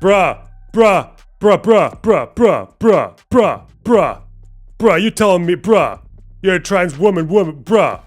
Bruh, you telling me, bruh, you're a trans woman, bruh.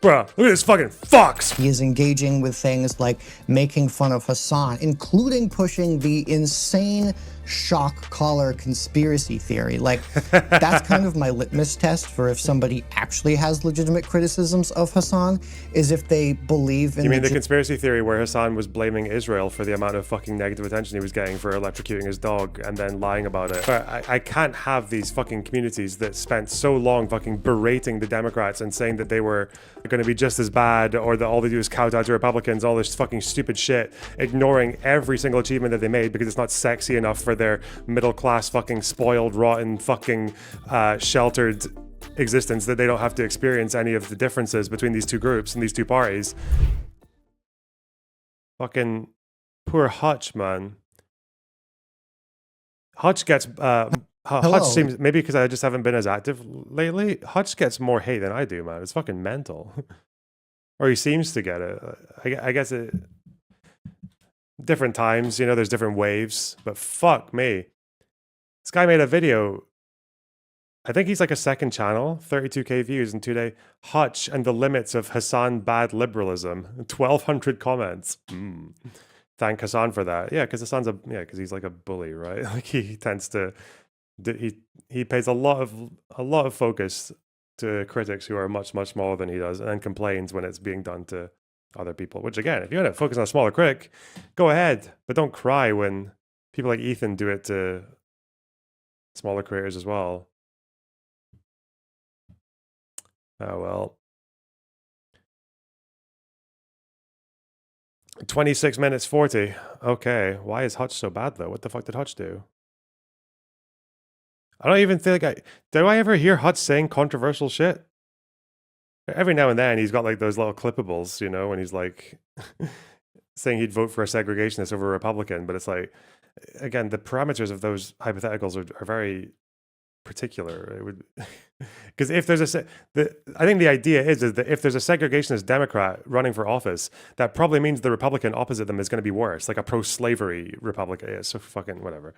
Bruh, look at this fucking fox! He is engaging with things like making fun of Hasan, including pushing the insane shock collar conspiracy theory. Like, that's kind of my litmus test for if somebody actually has legitimate criticisms of Hasan, is if they believe in— You mean the conspiracy theory where Hasan was blaming Israel for the amount of fucking negative attention he was getting for electrocuting his dog and then lying about it? But I can't have these fucking communities that spent so long fucking berating the Democrats and saying that they were going to be just as bad, or that all they do is kowtow to Republicans, all this fucking stupid shit, ignoring every single achievement that they made because it's not sexy enough for their middle class fucking spoiled, rotten, fucking sheltered existence, that they don't have to experience any of the differences between these two groups and these two parties. Fucking poor Hutch, man. Hutch gets Hutch seems, maybe because I just haven't been as active lately, Hutch gets more hate than I do, man. It's fucking mental. Or he seems to get it. I guess it, different times, you know, there's different waves, but fuck me. This guy made a video, I think he's like a second channel, 32k views in 2 days. Hutch and the limits of Hasan bad liberalism, 1,200 comments. Thank Hasan for that. Yeah, because Hasan's because he's like a bully, right? Like he tends to, he pays a lot of focus to critics who are much smaller than he does, and then complains when it's being done to other people. Which again, if you want to focus on a smaller critic, go ahead, but don't cry when people like Ethan do it to smaller creators as well. Oh well. 26 minutes 40. Okay, why is Hutch so bad though? What the fuck did Hutch do? I don't even think do I ever hear Hutch saying controversial shit? Every now and then he's got like those little clippables, you know, when he's like saying he'd vote for a segregationist over a Republican, but it's like, again, the parameters of those hypotheticals are very particular. It would, because if there's I think the idea is that if there's a segregationist Democrat running for office, that probably means the Republican opposite them is going to be worse, like a pro-slavery Republican. Yeah, so fucking whatever.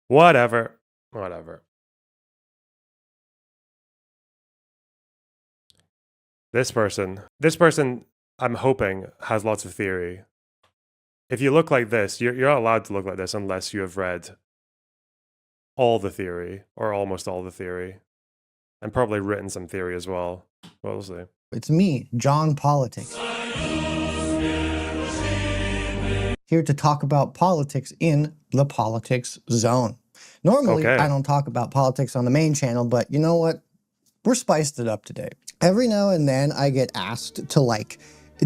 Whatever. This person, I'm hoping has lots of theory. If you look like this, you're not allowed to look like this unless you have read all the theory, or almost all the theory, and probably written some theory as well. We'll see. It's me, John Politics, here to talk about politics in the politics zone. Normally, I don't talk about politics on the main channel, but you know what? We're spiced it up today. Every now and then I get asked to like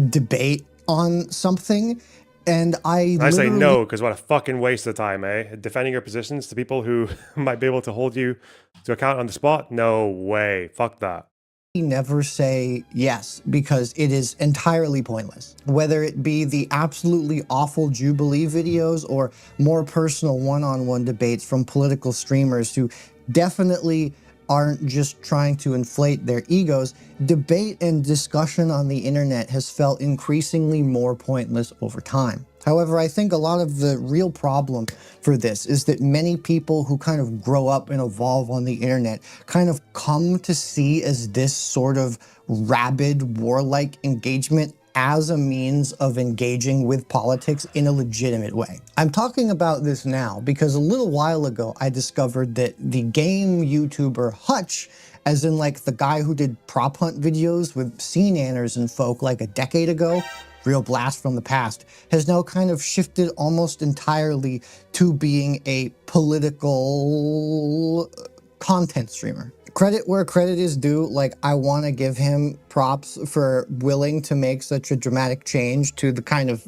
debate on something, and I say no, because what a fucking waste of time, eh? Defending your positions to people who might be able to hold you to account on the spot? No way. Fuck that. Never say yes, because it is entirely pointless. Whether it be the absolutely awful Jubilee videos or more personal one-on-one debates from political streamers who definitely aren't just trying to inflate their egos, debate and discussion on the internet has felt increasingly more pointless over time. However, I think a lot of the real problem for this is that many people who kind of grow up and evolve on the internet kind of come to see as this sort of rabid, warlike engagement as a means of engaging with politics in a legitimate way. I'm talking about this now because a little while ago I discovered that the game YouTuber Hutch, as in like the guy who did prop hunt videos with sea nanners and folk like a decade ago, real blast from the past, has now kind of shifted almost entirely to being a political content streamer. Credit where credit is due, like I want to give him props for willing to make such a dramatic change to the kind of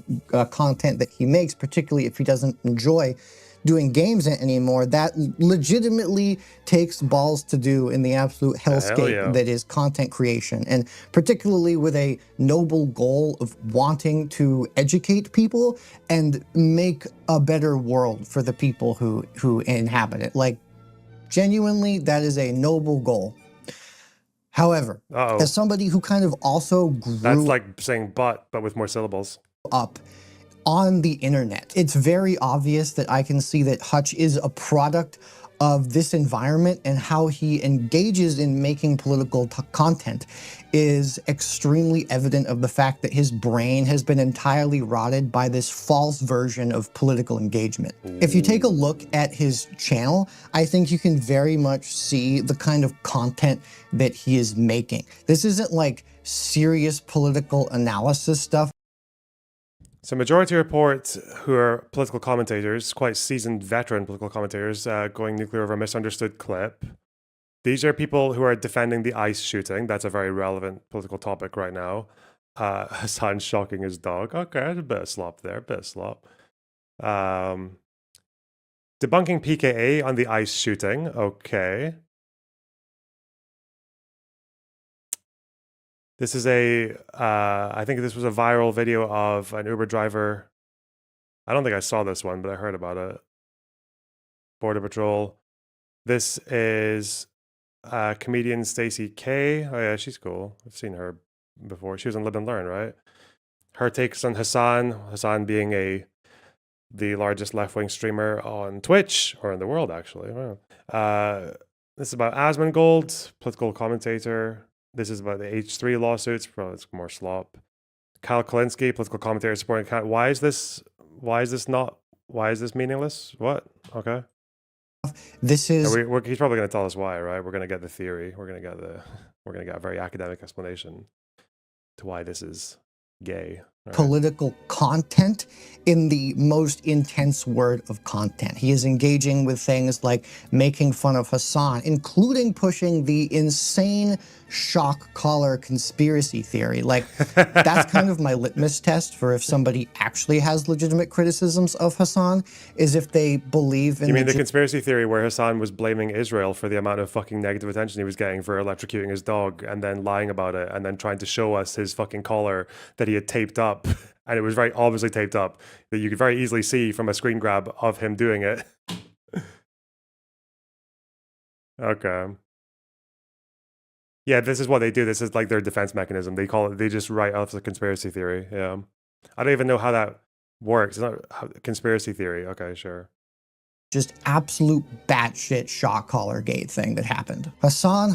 content that he makes, particularly if he doesn't enjoy doing games anymore. That legitimately takes balls to do in the absolute hellscape that is content creation, and particularly with a noble goal of wanting to educate people and make a better world for the people who inhabit it. Like, genuinely, that is a noble goal. However, as somebody who kind of also grew— That's like saying but with more syllables. Up on the internet. It's very obvious that I can see that Hutch is a product of this environment, and how he engages in making political content is extremely evident of the fact that his brain has been entirely rotted by this false version of political engagement. If you take a look at his channel, I think you can very much see the kind of content that he is making. This isn't like serious political analysis stuff. So Majority Report, who are political commentators, quite seasoned veteran political commentators, going nuclear over a misunderstood clip. These are people who are defending the ICE shooting. That's a very relevant political topic right now. Hasan shocking his dog. Okay, a bit of slop there, a bit of slop. Debunking PKA on the ICE shooting. Okay. This is I think this was a viral video of an Uber driver. I don't think I saw this one, but I heard about it. Border Patrol. This is comedian Stacey K. Oh yeah, she's cool. I've seen her before. She was on Live and Learn, right? Her takes on Hasan. Hasan being the largest left-wing streamer on Twitch, or in the world, actually. This is about Asmongold, political commentator. This is about the H3 lawsuits. Probably it's more slop. Kyle Kalinske, political commentator supporting cat. Why is this meaningless? What? Okay. This is he's probably going to tell us why, right? We're going to get the theory. We're going to get a very academic explanation to why this is gay. Right? Political content in the most intense word of content. He is engaging with things like making fun of Hasan, including pushing the insane shock collar conspiracy theory. Like, that's kind of my litmus test for if somebody actually has legitimate criticisms of Hasan, is if they believe in— You mean the conspiracy theory where Hasan was blaming Israel for the amount of fucking negative attention he was getting for electrocuting his dog, and then lying about it, and then trying to show us his fucking collar that he had taped up, and it was very obviously taped up, that you could very easily see from a screen grab of him doing it. Okay. Yeah, this is what they do. This is like their defense mechanism. They just write off the conspiracy theory. Yeah. I don't even know how that works. It's not conspiracy theory. Okay, sure. Just absolute batshit shock collar gate thing that happened. Hasan.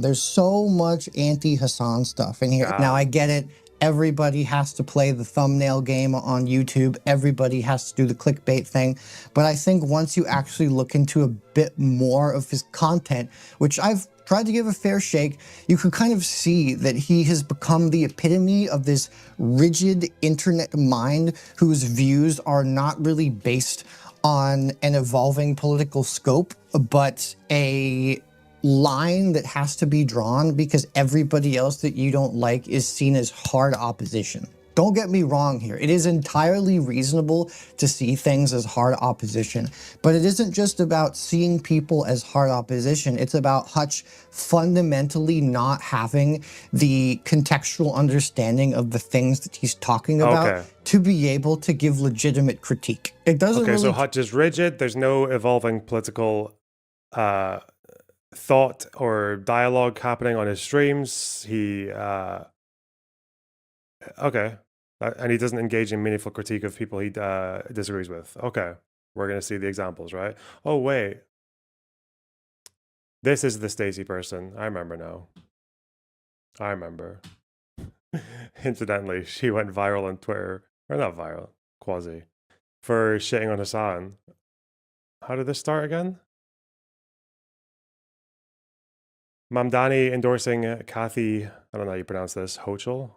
There's so much anti-Hasan stuff in here. Now I get it. Everybody has to play the thumbnail game on YouTube. Everybody has to do the clickbait thing. But I think once you actually look into a bit more of his content, which I've tried to give a fair shake, you can kind of see that he has become the epitome of this rigid internet mind whose views are not really based on an evolving political scope, but a line that has to be drawn because everybody else that you don't like is seen as hard opposition. Don't get me wrong here. It is entirely reasonable to see things as hard opposition, but it isn't just about seeing people as hard opposition. It's about Hutch fundamentally not having the contextual understanding of the things that he's talking about to be able to give legitimate critique. It doesn't really— so Hutch is rigid. There's no evolving political thought or dialogue happening on his streams. He and he doesn't engage in meaningful critique of people he disagrees with. Okay, we're gonna see the examples, right? Oh wait, this is the Stacey person. I remember now. I remember. Incidentally, she went viral on Twitter, or not viral, quasi, for shitting on Hasan. How did this start again? Mamdani endorsing Kathy, I don't know how you pronounce this, Hochul?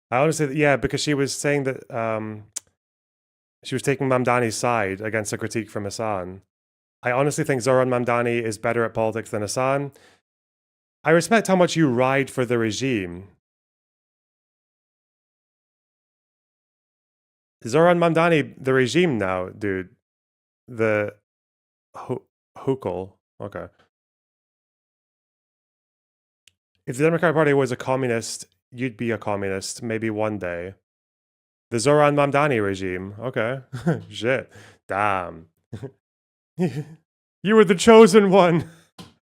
I honestly, yeah, because she was saying that she was taking Mamdani's side against a critique from Hasan. I honestly think Zohran Mamdani is better at politics than Hasan. I respect how much you ride for the regime. Zohran Mamdani, the regime now, dude. The Hochul. Okay. If the Democratic Party was a communist, you'd be a communist, maybe one day. The Zohran Mamdani regime. Okay. Shit. Damn. You were the chosen one.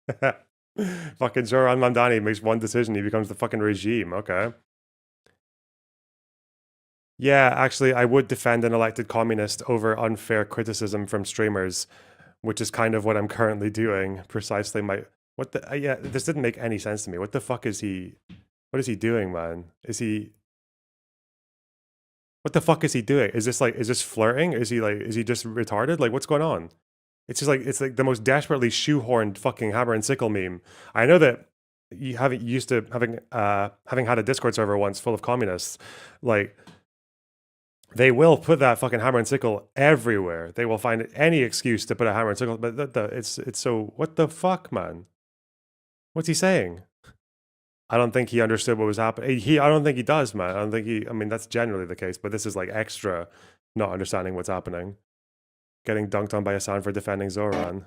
Fucking Zohran Mamdani makes one decision, he becomes the fucking regime. Okay. Yeah, actually, I would defend an elected communist over unfair criticism from streamers, which is kind of what I'm currently doing. Precisely my what the yeah. This didn't make any sense to me. What the fuck is he? What is he doing, man? Is he? What the fuck is he doing? Is this flirting? Is he just retarded? Like, what's going on? It's like the most desperately shoehorned fucking hammer and sickle meme. I know that you haven't used to having had a Discord server once full of communists, like they will put that fucking hammer and sickle everywhere. They will find any excuse to put a hammer and sickle. But it's so what the fuck, man? What's he saying? I don't think he understood what was happening. I don't think he does, man. I don't think he. I mean, that's generally the case, but this is like extra not understanding what's happening. Getting dunked on by Hasan for defending Zohran.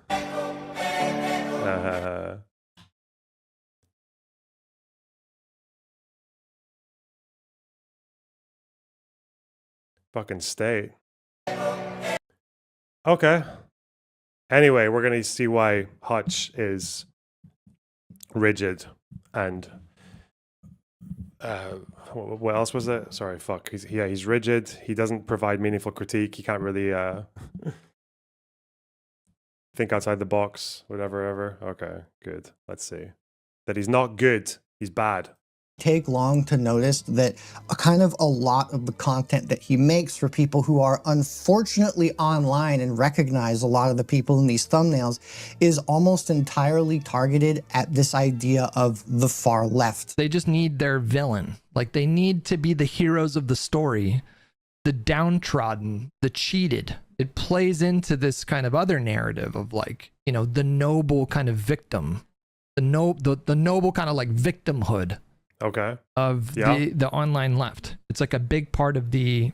Fucking state. Okay. Anyway, we're gonna see why Hutch is rigid and what else was it? Sorry, fuck. He's rigid. He doesn't provide meaningful critique. He can't really think outside the box, whatever ever. Okay, good. Let's see. That he's not good. He's bad. Take long to notice that a lot of the content that he makes for people who are unfortunately online and recognize a lot of the people in these thumbnails is almost entirely targeted at this idea of the far left. They just need their villain. Like, they need to be the heroes of the story, the downtrodden, the cheated. It plays into this kind of other narrative of, like, you know, the noble kind of victim, the noble kind of like victimhood. Okay. Of the online left. It's like a big part of the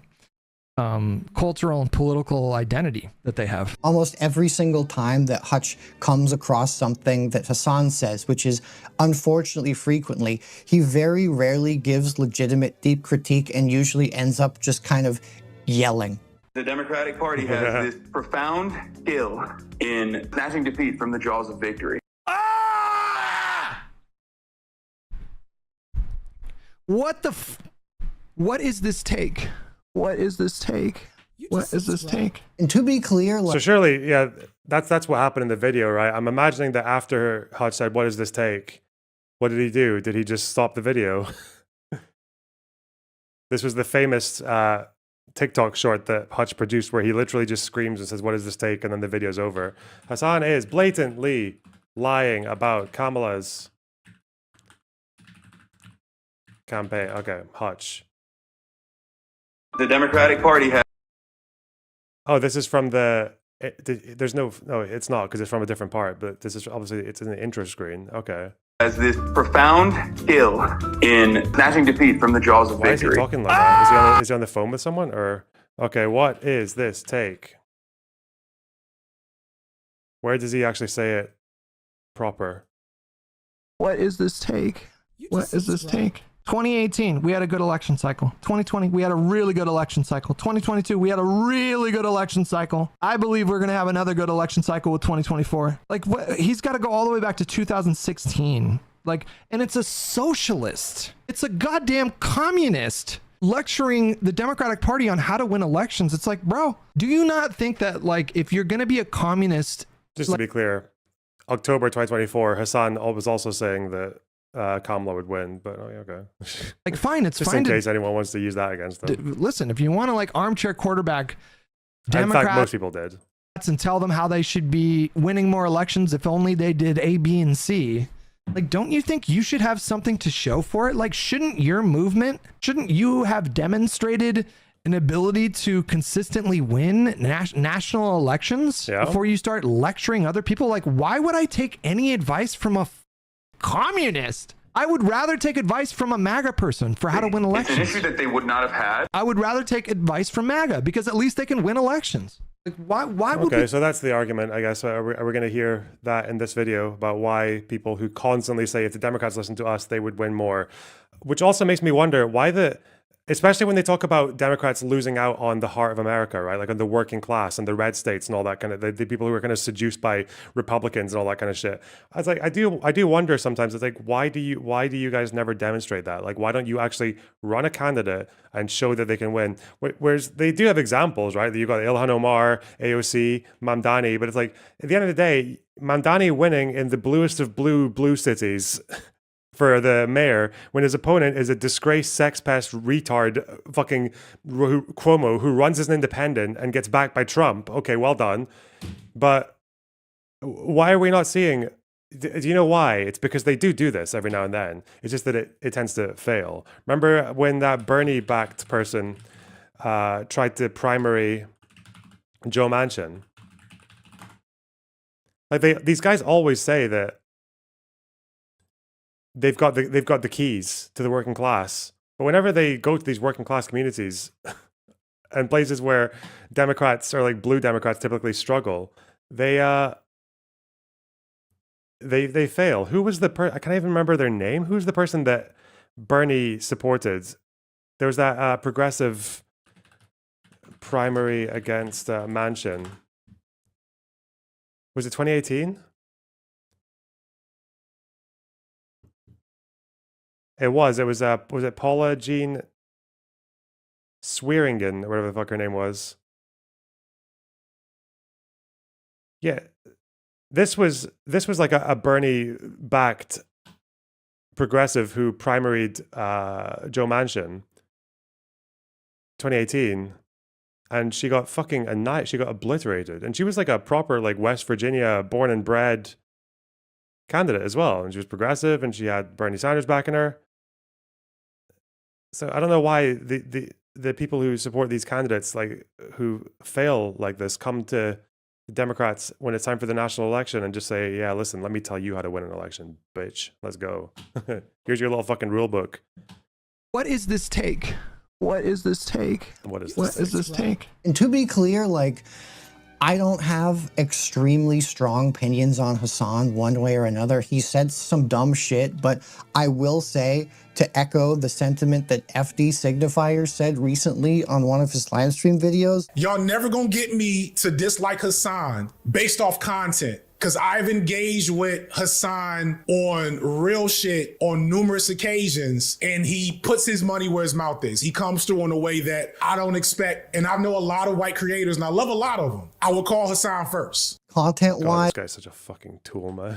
cultural and political identity that they have. Almost every single time that Hutch comes across something that Hasan says, which is unfortunately frequently, he very rarely gives legitimate deep critique and usually ends up just kind of yelling. The Democratic Party has this profound skill in snatching defeat from the jaws of victory. What is this take? What is this take? What is this take? And to be clear, so surely, yeah, that's what happened in the video, right? I'm imagining that after Hutch said, "What is this take?" What did he do? Did he just stop the video? This was the famous TikTok short that Hutch produced, where he literally just screams and says, "What is this take?" and then the video's over. Hasan is blatantly lying about Kamala's campaign. Okay, Hutch. The Democratic Party has... Oh, this is from the... there's no... No, it's not, because it's from a different part, but this is obviously... It's in the intro screen. Okay. Has this profound skill in snatching defeat from the jaws of victory. Why is he talking like that? Is he on the phone with someone? Or... Okay, what is this take? Where does he actually say it proper? What is this take? What is this take? 2018, we had a good election cycle. 2020, we had a really good election cycle. 2022, we had a really good election cycle. I believe we're going to have another good election cycle with 2024. Like, what? He's got to go all the way back to 2016. Like, and it's a socialist. It's a goddamn communist lecturing the Democratic Party on how to win elections. It's like, bro, do you not think that, like, if you're going to be a communist... Just to be clear, October 2024, Hasan was also saying that Kamala would win, but okay. Like, fine, it's just fine. Just in case anyone wants to use that against them. Listen, if you want to, like, armchair quarterback Democrats, in fact, most people did, and tell them how they should be winning more elections if only they did A, B, and C. Like, don't you think you should have something to show for it? Like, shouldn't you have demonstrated an ability to consistently win national elections before you start lecturing other people? Like, why would I take any advice from a communist? I would rather take advice from a MAGA person for how to win elections. It's an issue that they would not have had. I would rather take advice from MAGA because at least they can win elections. Like, why would Okay, so that's the argument, I guess. Are we going to hear that in this video about why people who constantly say if the Democrats listen to us, they would win more? Which also makes me wonder why especially when they talk about Democrats losing out on the heart of America, right? Like on the working class and the red states and all that kind of the people who are kind of seduced by Republicans and all that kind of shit. I was like, I do wonder sometimes. It's like, why do you guys never demonstrate that? Like, why don't you actually run a candidate and show that they can win? Whereas they do have examples, right? You got Ilhan Omar, AOC, Mamdani, but it's like at the end of the day, Mamdani winning in the bluest of blue cities for the mayor when his opponent is a disgraced sex pest retard fucking Cuomo who runs as an independent and gets backed by Trump. Okay, well done. But why are we not seeing... Do you know why? It's because they do this every now and then. It's just that it tends to fail. Remember when that Bernie-backed person tried to primary Joe Manchin? Like these guys always say that they've got the keys to the working class, but whenever they go to these working class communities and places where Democrats or like blue Democrats typically struggle, they fail. Who was the I can't even remember their name. Who's the person that Bernie supported? There was that progressive primary against Manchin. Was it 2018? It was it Paula Jean Swearingen, or whatever the fuck her name was? Yeah. This was like a Bernie-backed progressive who primaried Joe Manchin 2018, and she got fucking she got obliterated. And she was like a proper like West Virginia born and bred candidate as well, and she was progressive, and she had Bernie Sanders backing her. So I don't know why the people who support these candidates, like who fail like this, come to the Democrats when it's time for the national election and just say, yeah, listen, let me tell you how to win an election, bitch. Let's go. Here's your little fucking rule book. What is this take? What is this take? What is this take? And to be clear, like, I don't have extremely strong opinions on Hasan one way or another. He said some dumb shit, but I will say, to echo the sentiment that FD Signifier said recently on one of his live stream videos, y'all never gonna get me to dislike Hasan based off content. Because I've engaged with Hasan on real shit on numerous occasions, and he puts his money where his mouth is. He comes through in a way that I don't expect, and I know a lot of white creators, and I love a lot of them. I would call Hasan first. Content-wise, this guy's such a fucking tool, man.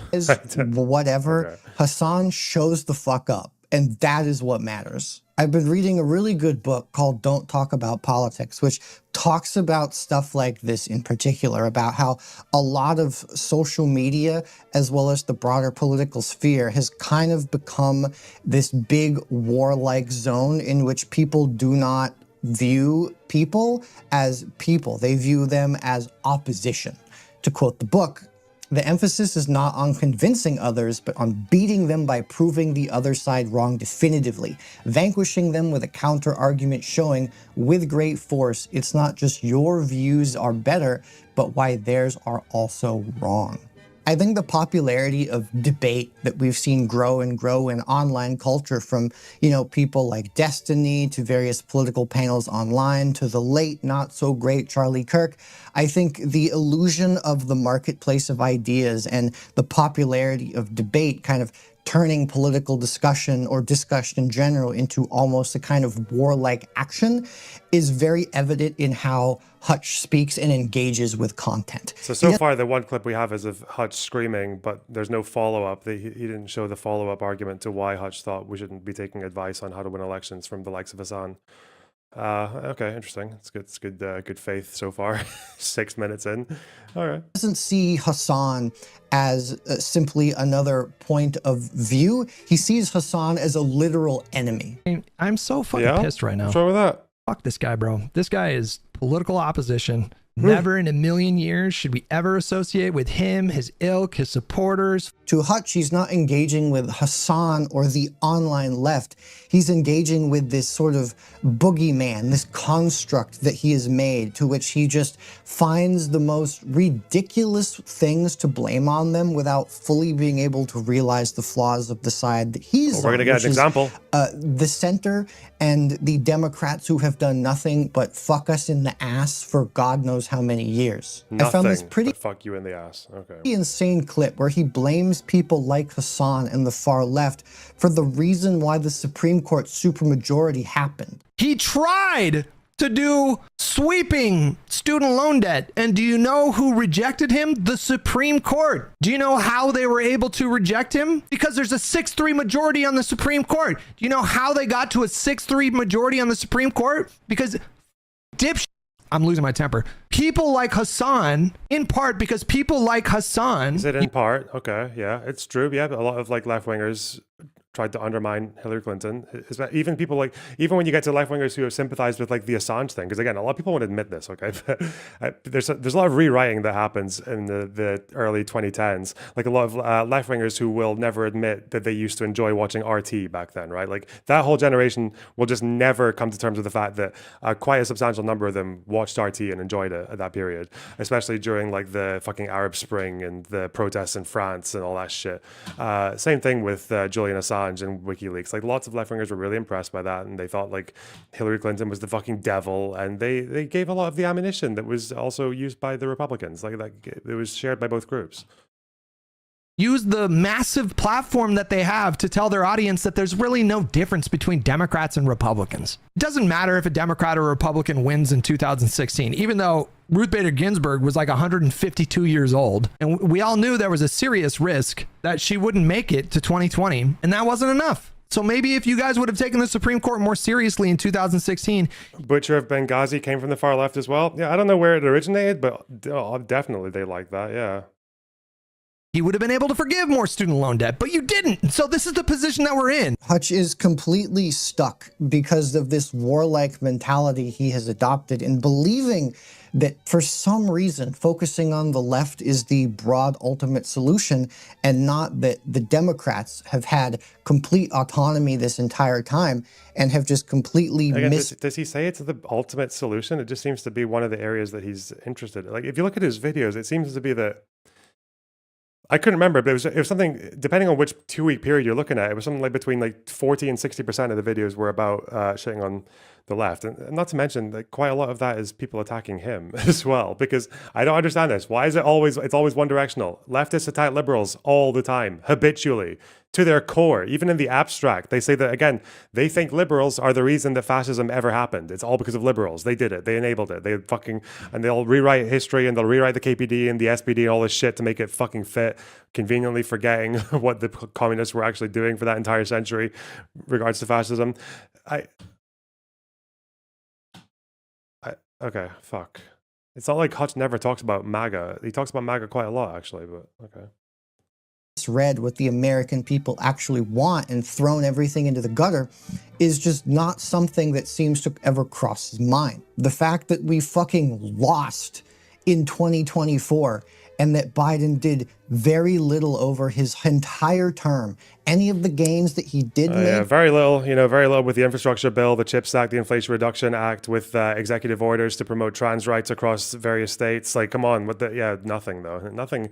Whatever, Okay. Hasan shows the fuck up, and that is what matters. I've been reading a really good book called Don't Talk About Politics, which talks about stuff like this in particular, about how a lot of social media, as well as the broader political sphere, has kind of become this big warlike zone in which people do not view people as people. They view them as opposition. To quote the book, the emphasis is not on convincing others, but on beating them by proving the other side wrong definitively, vanquishing them with a counter-argument showing, with great force, it's not just your views are better, but why theirs are also wrong. I think the popularity of debate that we've seen grow and grow in online culture, from, you know, people like Destiny to various political panels online to the late not so great Charlie Kirk, I think the illusion of the marketplace of ideas and the popularity of debate kind of turning political discussion or discussion in general into almost a kind of warlike action is very evident in how Hutch speaks and engages with content. So far, the one clip we have is of Hutch screaming, but there's no follow-up. He didn't show the follow-up argument to why Hutch thought we shouldn't be taking advice on how to win elections from the likes of Hasan. Okay, interesting. It's good. It's good. Good faith so far. 6 minutes in. All right. Doesn't see Hasan as simply another point of view. He sees Hasan as a literal enemy. I'm so fucking pissed right now. What's wrong with that? Fuck this guy, bro. This guy is political opposition. Never in a million years should we ever associate with him, his ilk, his supporters. To Hutch, he's not engaging with Hasan or the online left. He's engaging with this sort of boogeyman, this construct that he has made, to which he just finds the most ridiculous things to blame on them without fully being able to realize the flaws of the side that he's on. We're going to get an example. The center and the Democrats who have done nothing but fuck us in the ass for God knows how many years. I found this pretty but fuck you in the ass. Okay. insane clip where he blames people like Hasan and the far left for the reason why the Supreme Court supermajority happened. He tried to do sweeping student loan debt. And do you know who rejected him? The Supreme Court. Do you know how they were able to reject him? Because there's a 6-3 majority on the Supreme Court. Do you know how they got to a 6-3 majority on the Supreme Court? Because I'm losing my temper. People like Hasan, in part because people like Hasan. Is it in part? Okay, yeah, it's true. Yeah, a lot of like left-wingers tried to undermine Hillary Clinton. Even people like, even when you get to left-wingers who have sympathized with like the Assange thing, because again, a lot of people won't admit this, okay? But there's a lot of rewriting that happens in the early 2010s. Like a lot of left-wingers who will never admit that they used to enjoy watching RT back then, right? Like that whole generation will just never come to terms with the fact that quite a substantial number of them watched RT and enjoyed it at that period, especially during like the fucking Arab Spring and the protests in France and all that shit. Same thing with Julian Assange and WikiLeaks. Like lots of left-wingers were really impressed by that, and they thought like Hillary Clinton was the fucking devil, and they gave a lot of the ammunition that was also used by the Republicans. Like that, it was shared by both groups. Use the massive platform that they have to tell their audience that there's really no difference between Democrats and Republicans. It doesn't matter if a Democrat or Republican wins in 2016, even though Ruth Bader Ginsburg was like 152 years old. And we all knew there was a serious risk that she wouldn't make it to 2020. And that wasn't enough. So maybe if you guys would have taken the Supreme Court more seriously in 2016. Butcher of Benghazi came from the far left as well. Yeah, I don't know where it originated, but definitely they like that. Yeah. He would have been able to forgive more student loan debt, but you didn't. So this is the position that we're in. Hutch is completely stuck because of this warlike mentality he has adopted in believing that for some reason focusing on the left is the broad ultimate solution, and not that the Democrats have had complete autonomy this entire time and have just completely does he say it's the ultimate solution? It just seems to be one of the areas that he's interested in. Like if you look at his videos, it seems to be that I couldn't remember, but it was something, depending on which 2-week period you're looking at, it was something like between like 40 and 60% of the videos were about shitting on the left. And not to mention that quite a lot of that is people attacking him as well, because I don't understand this. Why is it's always one directional? Leftists attack liberals all the time, habitually, to their core. Even in the abstract, they say that, again, they think liberals are the reason that fascism ever happened. It's all because of liberals. They did it. They enabled it. And they'll rewrite history, and they'll rewrite the KPD and the SPD and all this shit to make it fucking fit, conveniently forgetting what the communists were actually doing for that entire century regards to fascism. Okay, fuck. It's not like Hutch never talks about MAGA. He talks about MAGA quite a lot, actually, but okay. Read what the American people actually want and thrown everything into the gutter is just not something that seems to ever cross his mind. The fact that we fucking lost in 2024 and that Biden did very little over his entire term. Any of the gains that he did make? Yeah, very little with the infrastructure bill, the CHIPS Act, the Inflation Reduction Act, with executive orders to promote trans rights across various states. Like, come on, nothing though. Nothing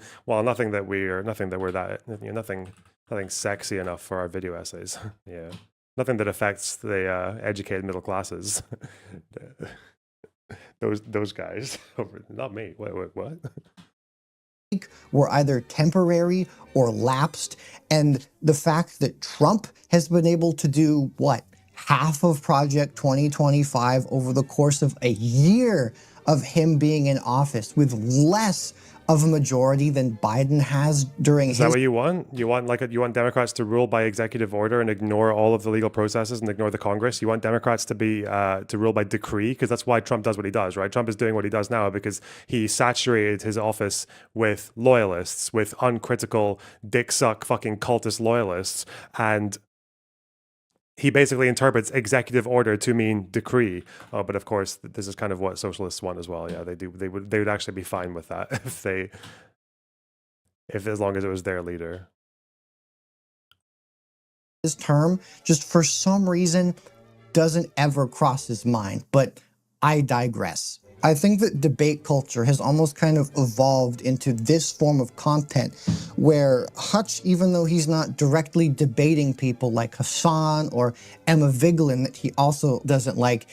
sexy enough for our video essays. Yeah. Nothing that affects the educated middle classes. those guys. Not me. Wait, what? Were either temporary or lapsed, and the fact that Trump has been able to do half of Project 2025 over the course of a year of him being in office with less of a majority than Biden has during his... Is that what you want? You want Democrats to rule by executive order and ignore all of the legal processes and ignore the Congress? You want Democrats to be to rule by decree? Because that's why Trump does what he does, right? Trump is doing what he does now because he saturated his office with loyalists, with uncritical dick suck fucking cultist loyalists, and he basically interprets executive order to mean decree. Oh, but of course, this is kind of what socialists want as well. Yeah, they do. They would actually be fine with that if as long as it was their leader. This term just for some reason doesn't ever cross his mind, but I digress. I think that debate culture has almost kind of evolved into this form of content where Hutch, even though he's not directly debating people like Hasan or Emma Vigeland that he also doesn't like,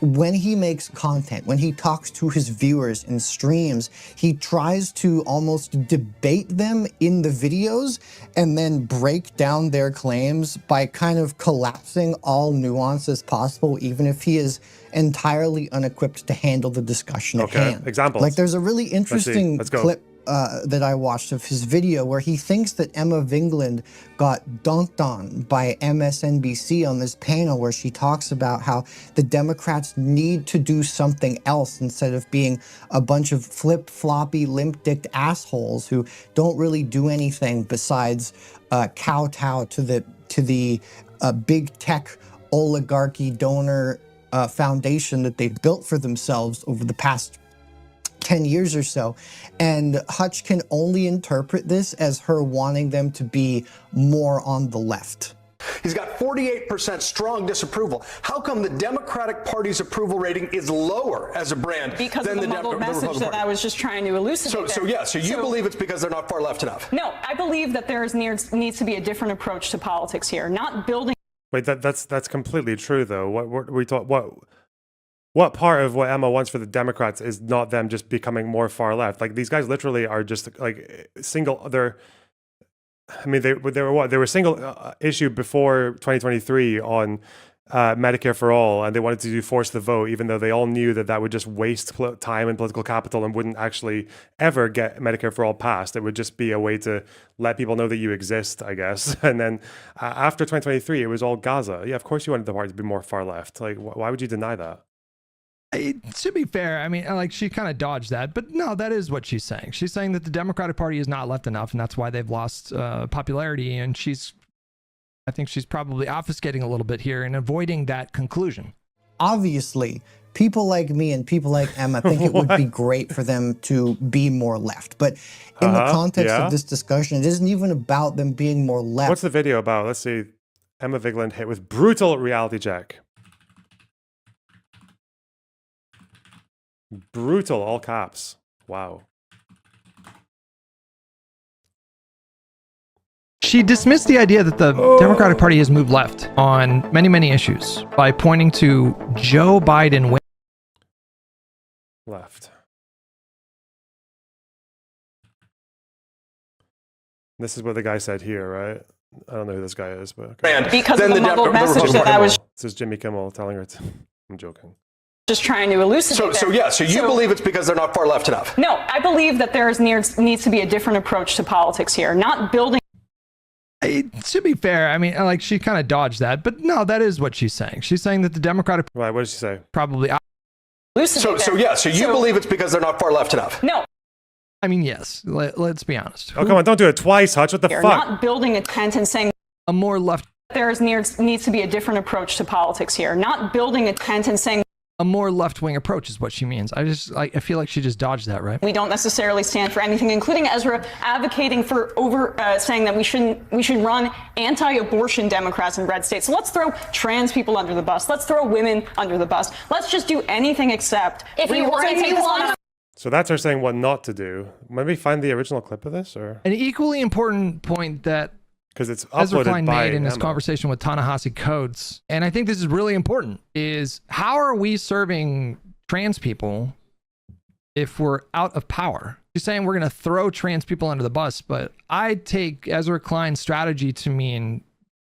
when he makes content, when he talks to his viewers in streams, he tries to almost debate them in the videos and then break down their claims by kind of collapsing all nuances possible, even if he is entirely unequipped to handle the discussion at hand. Examples. Like there's a really interesting clip that I watched of his video where he thinks that Emma Vigeland got dunked on by MSNBC on this panel where she talks about how the Democrats need to do something else instead of being a bunch of flip-floppy, limp-dicked assholes who don't really do anything besides kowtow to the big tech oligarchy donor foundation that they've built for themselves over the past 10 years or so. And Hutch can only interpret this as her wanting them to be more on the left. He's got 48% strong disapproval. How come the Democratic Party's approval rating is lower as a brand because than of the muddled message that I was just trying to elucidate? So you believe it's because they're not far left enough? No, I believe that there needs to be a different approach to politics here, not building. Wait, that's completely true though. What part of what Emma wants for the Democrats is not them just becoming more far left? Like these guys literally are just like single. They were single issue before 2023 on Medicare for all, and they wanted to do force the vote, even though they all knew that would just waste time and political capital and wouldn't actually ever get Medicare for all passed. It would just be a way to let people know that you exist, I guess. And then after 2023, it was all Gaza. Yeah, of course you wanted the party to be more far left. Like, why would you deny that? To be fair, I mean, like she kind of dodged that, but no, that is what she's saying. She's saying that the Democratic Party is not left enough, and that's why they've lost popularity. And I think she's probably obfuscating a little bit here and avoiding that conclusion. Obviously, people like me and people like Emma think it would be great for them to be more left. But in the context of this discussion, it isn't even about them being more left. What's the video about? Let's see. Emma Vigeland hit with brutal reality check. Brutal, all caps. Wow. She dismissed the idea that the Democratic Party has moved left on many, many issues by pointing to Joe Biden left. This is what the guy said here, right? I don't know who this guy is, but okay. Because of the muddled message that I was. This is Jimmy Kimmel telling her to. I'm joking. Just trying to elucidate. So you believe it's because they're not far left enough? No, I believe that there needs to be a different approach to politics here, not building. To be fair, I mean, like she kind of dodged that, but no, that is what she's saying. She's saying that the Democratic Right, what did she say? Probably. So you believe it's because they're not far left enough? No. I mean, yes. Let's be honest. Oh, come on, don't do it twice, Hutch. What the fuck? Not building a tent and saying a more left. There needs to be a different approach to politics here, not building a tent and saying a more left-wing approach is what she means. I feel like she just dodged that, right? We don't necessarily stand for anything, including Ezra advocating for saying that we should run anti-abortion Democrats in red states. So let's throw trans people under the bus. Let's throw women under the bus. Let's just do anything except if you want. So that's her saying what not to do. Maybe find the original clip of this, or an equally important point that. Because it's Ezra uploaded by made in his Emma. conversation with Ta-Nehisi Coates, and I think this is really important, is how are we serving trans people if we're out of power? She's saying we're going to throw trans people under the bus, but I take Ezra Klein's strategy to mean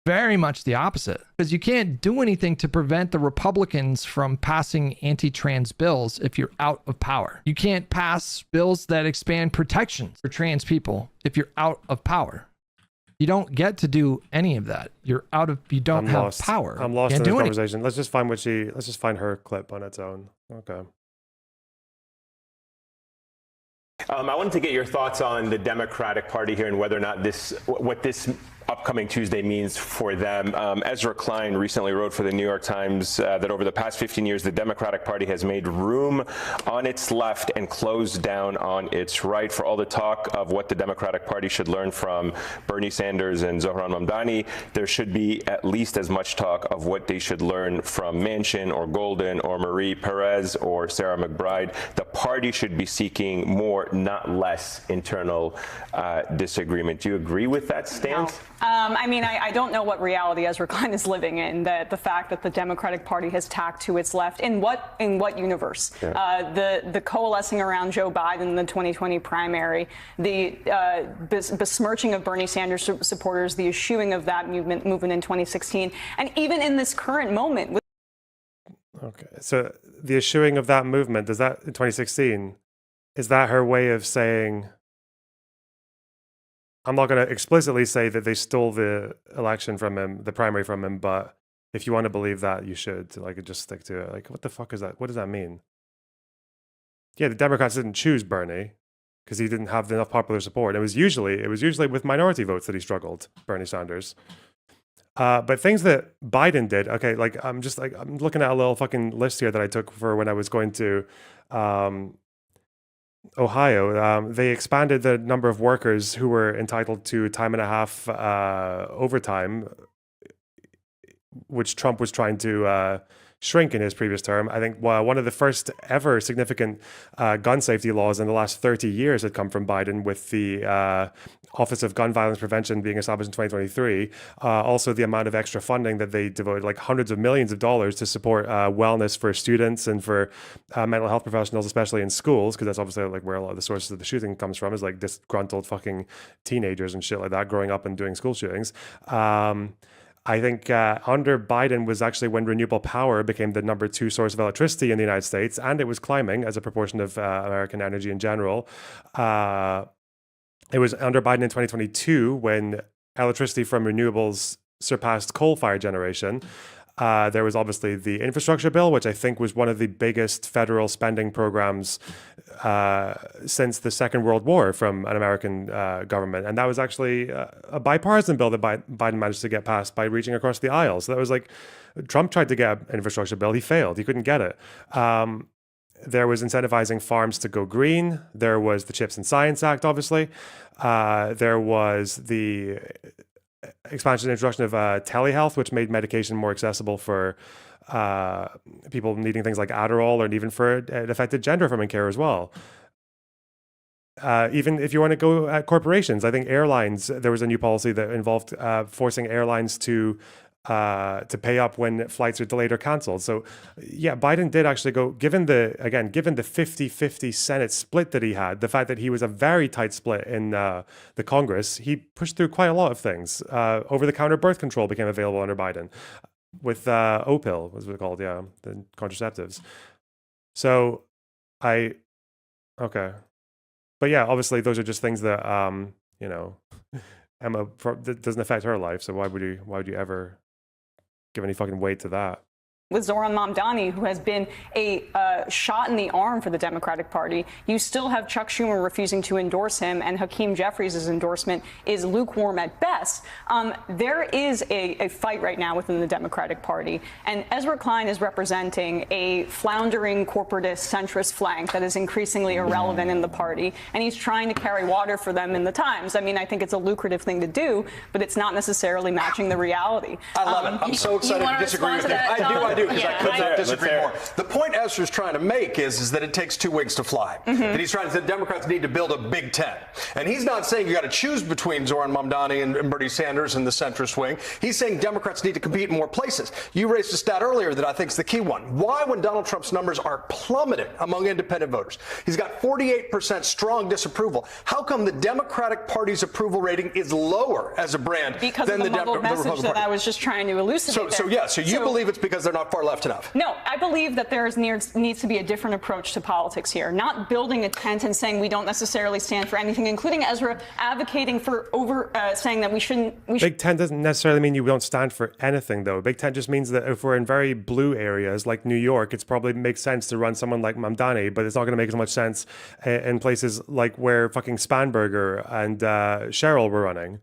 very much the opposite, because you can't do anything to prevent the Republicans from passing anti-trans bills if you're out of power. You can't pass bills that expand protections for trans people if you're out of power. You don't get to do any of that. You don't have power. I'm lost in the conversation. Let's just find her clip on its own. Okay. I wanted to get your thoughts on the Democratic Party here and whether or not what this upcoming Tuesday means for them. Ezra Klein recently wrote for the New York Times that over the past 15 years, the Democratic Party has made room on its left and closed down on its right. For all the talk of what the Democratic Party should learn from Bernie Sanders and Zohran Mamdani, there should be at least as much talk of what they should learn from Manchin or Golden or Marie Perez or Sarah McBride. The party should be seeking more, not less, internal disagreement. Do you agree with that stance? No. I mean, I don't know what reality Ezra Klein is living in. That the fact that the Democratic Party has tacked to its left in what universe? Yeah. The coalescing around Joe Biden in the 2020 primary, the besmirching of Bernie Sanders supporters, the eschewing of that movement in 2016, and even in this current moment. Okay, so the eschewing of that movement, does that in 2016, is that her way of saying? I'm not going to explicitly say that they stole the election from him, the primary from him, but if you want to believe that, you should like just stick to it. Like, what the fuck is that? What does that mean? Yeah, the Democrats didn't choose Bernie because he didn't have enough popular support. It was usually with minority votes that he struggled, Bernie Sanders. But things that Biden did, okay, like I'm looking at a little fucking list here that I took for when I was going to Ohio. They expanded the number of workers who were entitled to time and a half overtime, which Trump was trying to shrink in his previous term. I think one of the first ever significant gun safety laws in the last 30 years had come from Biden, with the Office of Gun Violence Prevention being established in 2023. Also, the amount of extra funding that they devoted, like hundreds of millions of dollars to support wellness for students and for mental health professionals, especially in schools, because that's obviously like where a lot of the sources of the shooting comes from, is like disgruntled fucking teenagers and shit like that growing up and doing school shootings. I think under Biden was actually when renewable power became the number 2 source of electricity in the United States, and it was climbing as a proportion of American energy in general. It was under Biden in 2022 when electricity from renewables surpassed coal-fired generation. There was obviously the infrastructure bill, which I think was one of the biggest federal spending programs since the Second World War from an American government. And that was actually a bipartisan bill that Biden managed to get passed by reaching across the aisle. So that was like, Trump tried to get an infrastructure bill. He failed. He couldn't get it. There was incentivizing farms to go green. There was the Chips and Science Act, obviously. There was the expansion and introduction of telehealth, which made medication more accessible for people needing things like Adderall, or even for it affected gender-affirming care as well. Even if you want to go at corporations, I think airlines, there was a new policy that involved forcing airlines to pay up when flights are delayed or canceled. So yeah, Biden did actually go, given the 50-50 Senate split that he had, the fact that he was a very tight split in the Congress, he pushed through quite a lot of things. Over-the-counter birth control became available under Biden with Opil, was what it's called, yeah, the contraceptives. So okay. But yeah, obviously those are just things that, Emma, that doesn't affect her life. So why would you ever give any fucking weight to that? With Zohran Mamdani, who has been a shot in the arm for the Democratic Party, you still have Chuck Schumer refusing to endorse him, and Hakeem Jeffries' endorsement is lukewarm at best. There is a fight right now within the Democratic Party, and Ezra Klein is representing a floundering corporatist centrist flank that is increasingly irrelevant in the party, and he's trying to carry water for them in the Times. I mean, I think it's a lucrative thing to do, but it's not necessarily matching the reality. I love it. I'm so excited to disagree with you. I do, because I could not disagree more. The point Ezra's trying to make is that it takes 2 wings to fly. That he's trying to say Democrats need to build a Big Ten. And he's not saying you got to choose between Zohran Mamdani and Bernie Sanders and the centrist wing. He's saying Democrats need to compete in more places. You raised a stat earlier that I think is the key one. Why, when Donald Trump's numbers are plummeting among independent voters, he's got 48% strong disapproval. How come the Democratic Party's approval rating is lower as a brand because than of the muddled message Republican that Party? I was just trying to elucidate. So you believe it's because they're not far left enough? No, I believe that there needs to be a different approach to politics here. Not building a tent and saying we don't necessarily stand for anything, including Ezra advocating for saying that we shouldn't. Big tent doesn't necessarily mean you don't stand for anything, though. Big tent just means that if we're in very blue areas like New York, it's probably makes sense to run someone like Mamdani, but it's not going to make as much sense in places like where fucking Spanberger and Cheryl were running.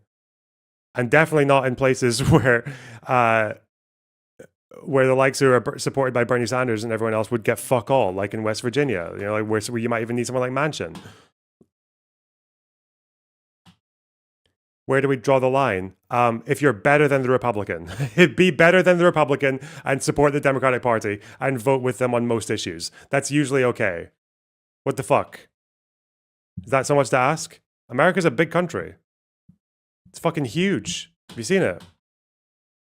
And definitely not in places where the likes who are supported by Bernie Sanders and everyone else would get fuck all, like in West Virginia, you know, like where you might even need someone like Manchin. Where do we draw the line? If you're better than the Republican, be better than the Republican and support the Democratic Party and vote with them on most issues. That's usually okay. What the fuck? Is that so much to ask? America's a big country. It's fucking huge. Have you seen it?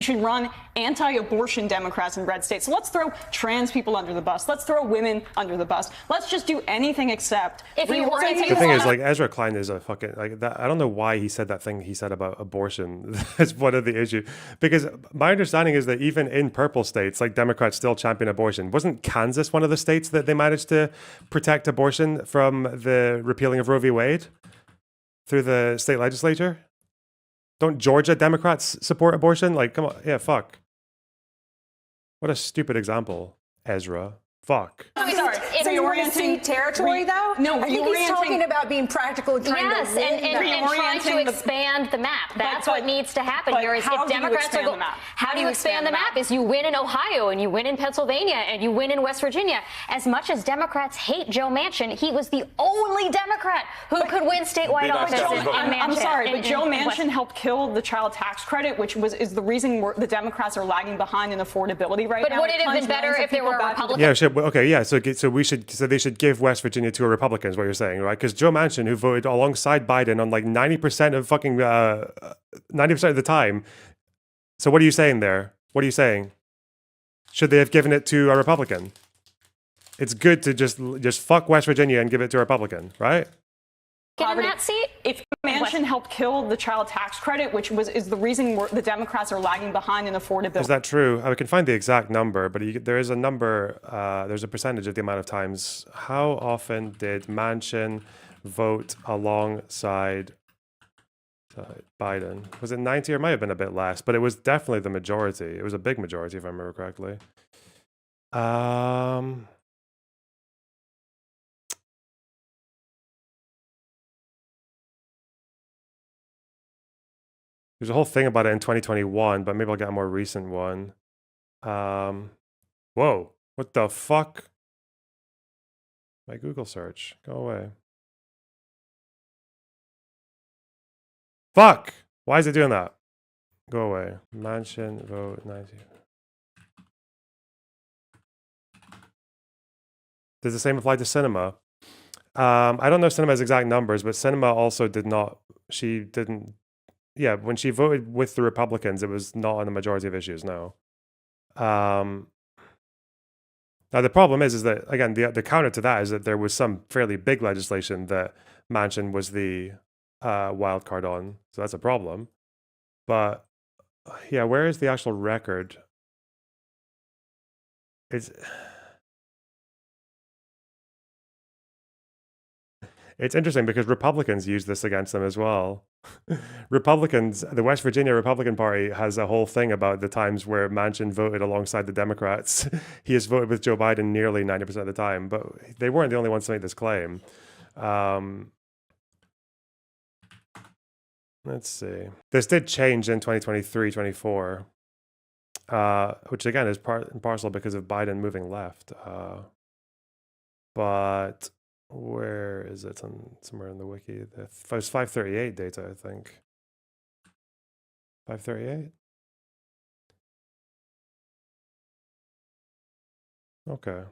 Should run anti-abortion Democrats in red states. So let's throw trans people under the bus. Let's throw women under the bus. Let's just do anything except reorienting. The thing is, like, Ezra Klein is a fucking, like, that. I don't know why he said that thing he said about abortion. That's one of the issues. Because my understanding is that even in purple states, like, Democrats still champion abortion. Wasn't Kansas one of the states that they managed to protect abortion from the repealing of Roe v. Wade through the state legislature? Don't Georgia Democrats support abortion? Like, come on. Yeah, fuck. What a stupid example, Ezra. Fuck. I'm sorry. So you want to see territory, though? No, I think he's talking about being practical and trying yes, to and trying to expand the map. That's what needs to happen here. Is if Democrats are going, how do you expand the map? Is you win in Ohio and you win in Pennsylvania and you win in West Virginia. As much as Democrats hate Joe Manchin, he was the only Democrat who could win statewide office. I'm sorry, but Joe Manchin helped kill the child tax credit, which is the reason the Democrats are lagging behind in affordability right now. But would it have been better if there were a Republican? Yeah, sure. Okay, yeah. So they should give West Virginia to a Republican, is what you're saying, right? Because Joe Manchin, who voted alongside Biden on like 90% of fucking 90% of the time. So what are you saying there? What are you saying? Should they have given it to a Republican? It's good to just fuck West Virginia and give it to a Republican, right? Get in that seat? If Manchin helped kill the child tax credit, which is the reason the Democrats are lagging behind in affordability. Is that true? I can find the exact number, but there is a number, there's a percentage of the amount of times. How often did Manchin vote alongside Biden? Was it 90 or it might have been a bit less, but it was definitely the majority. It was a big majority, if I remember correctly. There's a whole thing about it in 2021, but maybe I'll get a more recent one. Whoa, what the fuck? My Google search, go away. Fuck! Why is it doing that? Go away. Manchin vote 90. Does the same apply to Cinema? I don't know Cinema's exact numbers, but Cinema also did not. She didn't. Yeah, when she voted with the Republicans, it was not on the majority of issues. No. Now the problem is that again the counter to that is that there was some fairly big legislation that Manchin was the wild card on, so that's a problem. But yeah, where is the actual record? It's interesting because Republicans use this against them as well. Republicans, the West Virginia Republican Party has a whole thing about the times where Manchin voted alongside the Democrats. He has voted with Joe Biden nearly 90% of the time, but they weren't the only ones to make this claim. Let's see. This did change in 2023-24, which again is part and parcel because of Biden moving left. But where is it? Somewhere in the wiki. It was 538 data, I think. 538? Okay.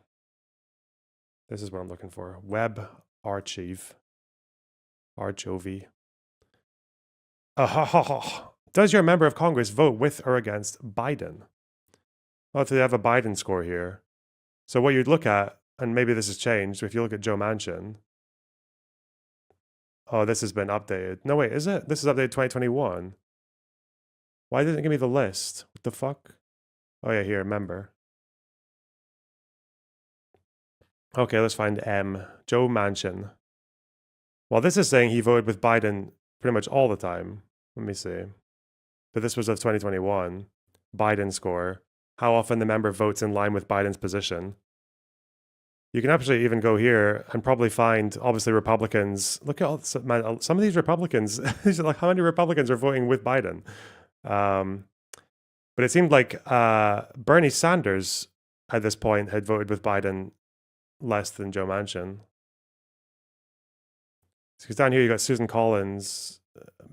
This is what I'm looking for. Web archive. Archive. Does your member of Congress vote with or against Biden? Well, they have a Biden score here. So what you'd look at, and maybe this has changed, if you look at Joe Manchin. Oh, this has been updated. No, wait, is it? This is updated 2021. Why didn't it give me the list? What the fuck? Oh yeah, here, member. Okay, let's find M. Joe Manchin. Well, this is saying he voted with Biden pretty much all the time. Let me see. But this was of 2021. Biden score. How often the member votes in line with Biden's position. You can actually even go here and probably find, obviously, Republicans. Look at all this, man, some of these Republicans. These are like, how many Republicans are voting with Biden? But it seemed like Bernie Sanders at this point had voted with Biden less than Joe Manchin. Because down here you got Susan Collins,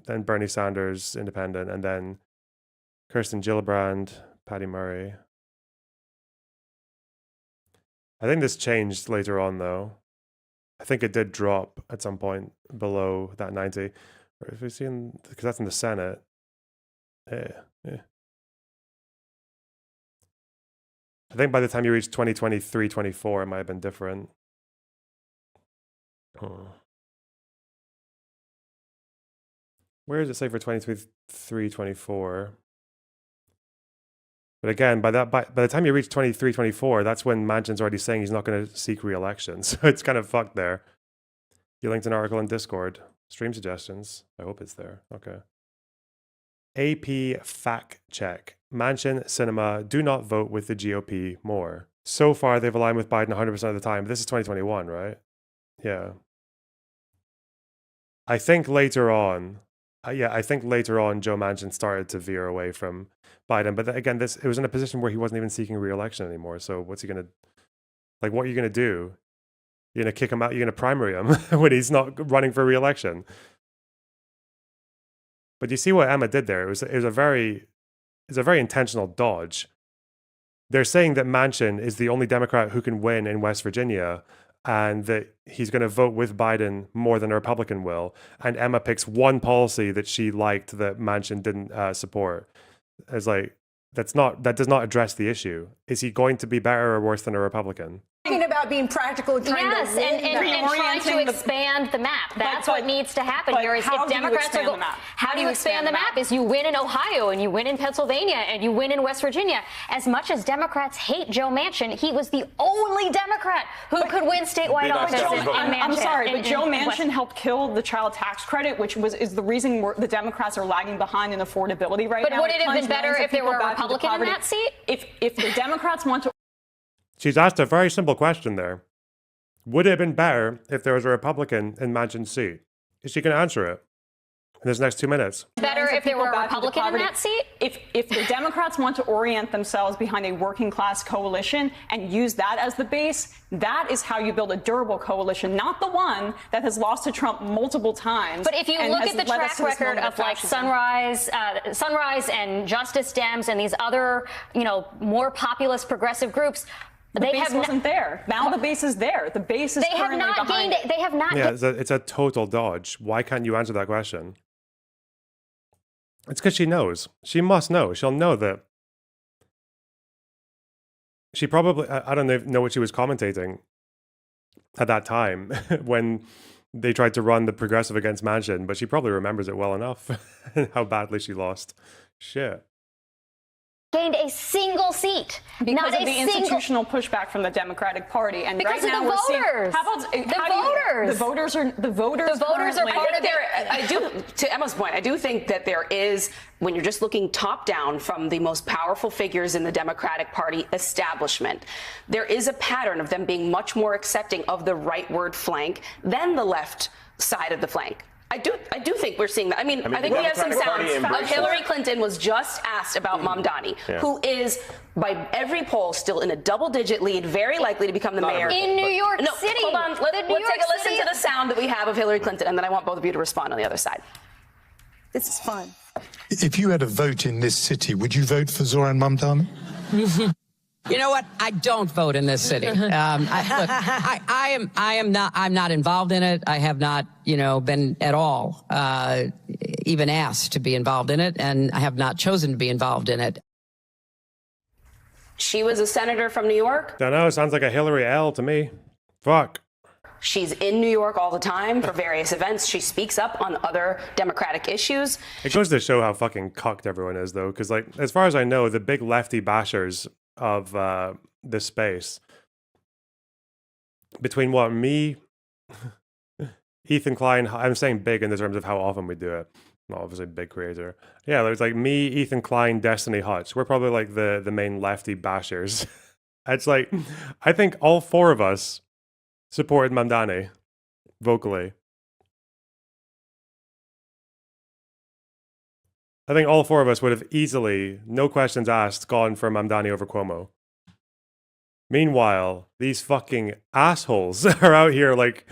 then Bernie Sanders, independent, and then Kirsten Gillibrand, Patty Murray. I think this changed later on, though. I think it did drop at some point below that 90. Or if we see, because that's in the Senate. Yeah. I think by the time you reach 2023, 24, it might have been different. Where does it say for 23, 24? But again, by the time you reach 23, 24, that's when Manchin's already saying he's not going to seek re-election. So it's kind of fucked there. You linked an article in Discord. Stream suggestions. I hope it's there. Okay. AP fact check. Manchin, Cinema, do not vote with the GOP more. So far, they've aligned with Biden 100% of the time. This is 2021, right? Yeah. I think later on, I think later on, Joe Manchin started to veer away from Biden. But again, it was in a position where he wasn't even seeking re-election anymore. So what's he going to, like, what are you going to do? You're going to kick him out? You're going to primary him when he's not running for re-election? But you see what Emma did there? It was a very intentional dodge. They're saying that Manchin is the only Democrat who can win in West Virginia, and that he's going to vote with Biden more than a Republican will. And Emma picks one policy that she liked that Manchin didn't support. It's like, that does not address the issue. Is he going to be better or worse than a Republican? Talking about being practical, trying yes, to and trying to expand the map. That's what needs to happen here. Is if Democrats are going, how do you expand the map? Is you win in Ohio and you win in Pennsylvania and you win in West Virginia. As much as Democrats hate Joe Manchin, he was the only Democrat who could win statewide office in Manchin. I'm sorry, but Joe Manchin helped kill the child tax credit, which is the reason the Democrats are lagging behind in affordability right now. But would it have been better if there were a Republican in that seat? If the Democrats want to. She's asked a very simple question there. Would it have been better if there was a Republican in Manchin's seat? Is she going to answer it in this next 2 minutes? Better if there were a Republican in that seat? If the Democrats want to orient themselves behind a working class coalition and use that as the base, that is how you build a durable coalition, not the one that has lost to Trump multiple times. But if you look at the track record of like Sunrise and Justice Dems and these other, more populist progressive groups, the base wasn't there. Now the base is there. The base is currently behind it. They have not. Yeah, it's a total dodge. Why can't you answer that question? It's because she knows. She must know. She'll know that. She probably, I don't know what she was commentating at that time when they tried to run the progressive against Manchin, but she probably remembers it well enough how badly she lost. Shit. Gained a single seat because of the institutional pushback from the Democratic Party, and because right of now the voters. The voters are part of there. I do, to Emma's point, I do think that there is, when you're just looking top down from the most powerful figures in the Democratic Party establishment, there is a pattern of them being much more accepting of the rightward flank than the left side of the flank. I do think we're seeing that. I think we have some sounds. Hillary Clinton was just asked about Mamdani, who is, by every poll, still in a double-digit lead, very likely to become the mayor. In New York City. Hold on. Let's take a listen to the sound that we have of Hillary Clinton, and then I want both of you to respond on the other side. This is fun. If you had a vote in this city, would you vote for Zohran Mamdani? You know what? I don't vote in this city. I'm not involved in it. I have not, been at all even asked to be involved in it, and I have not chosen to be involved in it. She was a senator from New York. Don't know. Sounds like a Hillary L to me. Fuck. She's in New York all the time for various events. She speaks up on other Democratic issues. It goes to show how fucking cucked everyone is, though, because, like, as far as I know, the big lefty bashers of this space, between me, Ethan Klein, I'm saying big in the terms of how often we do it, not obviously big creator. Yeah, there's like me, Ethan Klein, Destiny Hutch. We're probably like the main lefty bashers. It's like, I think all four of us supported Mamdani vocally. I think all four of us would have easily, no questions asked, gone for Mamdani over Cuomo. Meanwhile, these fucking assholes are out here like,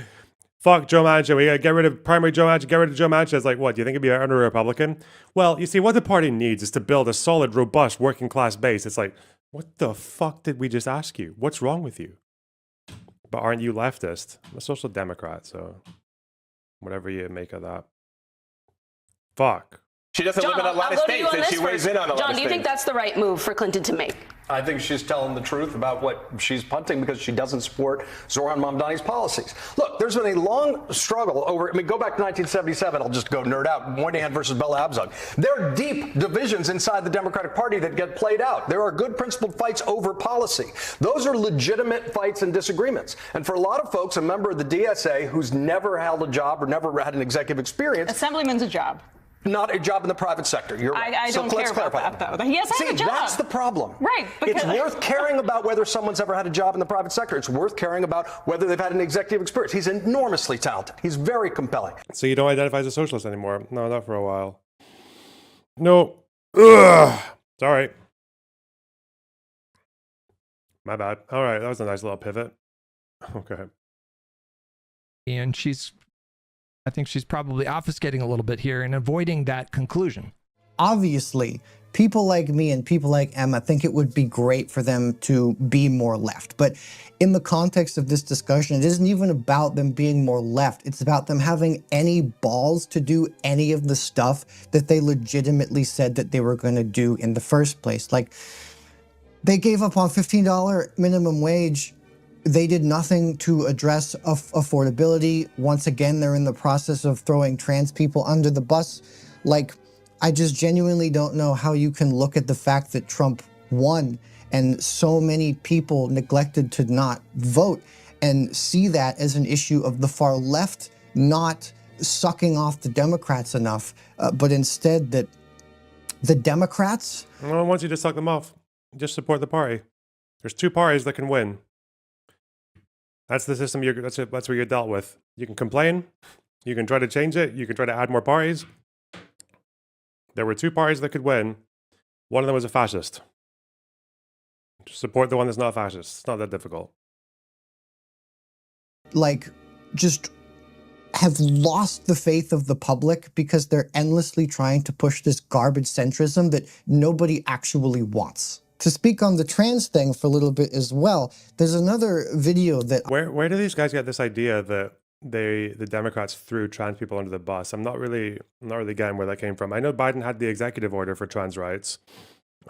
fuck Joe Manchin, we gotta get rid of primary Joe Manchin, get rid of Joe Manchin. It's like, what, do you think it'd be under a Republican? Well, you see, what the party needs is to build a solid, robust, working class base. It's like, what the fuck did we just ask you? What's wrong with you? But aren't you leftist? I'm a social democrat, so whatever you make of that. Fuck. She doesn't live in a lot of states, and she weighs in on a lot of states. John, do you think that's the right move for Clinton to make? I think she's telling the truth about what she's punting because she doesn't support Zohran Mamdani's policies. Look, there's been a long struggle over, go back to 1977, I'll just go nerd out, Moynihan versus Bella Abzug. There are deep divisions inside the Democratic Party that get played out. There are good principled fights over policy. Those are legitimate fights and disagreements. And for a lot of folks, a member of the DSA who's never held a job or never had an executive experience. Assemblyman's a job. Not a job in the private sector. You're right. I don't care about that, though. He has had a job. That's the problem. Right. It's worth caring about whether someone's ever had a job in the private sector. It's worth caring about whether they've had an executive experience. He's enormously talented. He's very compelling. So you don't identify as a socialist anymore? No, not for a while. No. Ugh. It's all right. My bad. All right, that was a nice little pivot. Okay. And I think she's probably obfuscating a little bit here and avoiding that conclusion. Obviously, people like me and people like Emma think it would be great for them to be more left. But in the context of this discussion, it isn't even about them being more left. It's about them having any balls to do any of the stuff that they legitimately said that they were going to do in the first place. Like, they gave up on $15 minimum wage. They did nothing to address affordability. Once again, they're in the process of throwing trans people under the bus. Like, I just genuinely don't know how you can look at the fact that Trump won and so many people neglected to not vote and see that as an issue of the far left not sucking off the Democrats enough, but instead that the Democrats... No one wants you to suck them off. Just support the party. There's two parties that can win. That's the system that's what you're dealt with. You can complain, you can try to change it, you can try to add more parties. There were two parties that could win. One of them was a fascist. Just support the one that's not fascist. It's not that difficult. Like, just have lost the faith of the public because they're endlessly trying to push this garbage centrism that nobody actually wants. To speak on the trans thing for a little bit as well, there's another video that... Where do these guys get this idea that the Democrats threw trans people under the bus? I'm not really getting where that came from. I know Biden had the executive order for trans rights.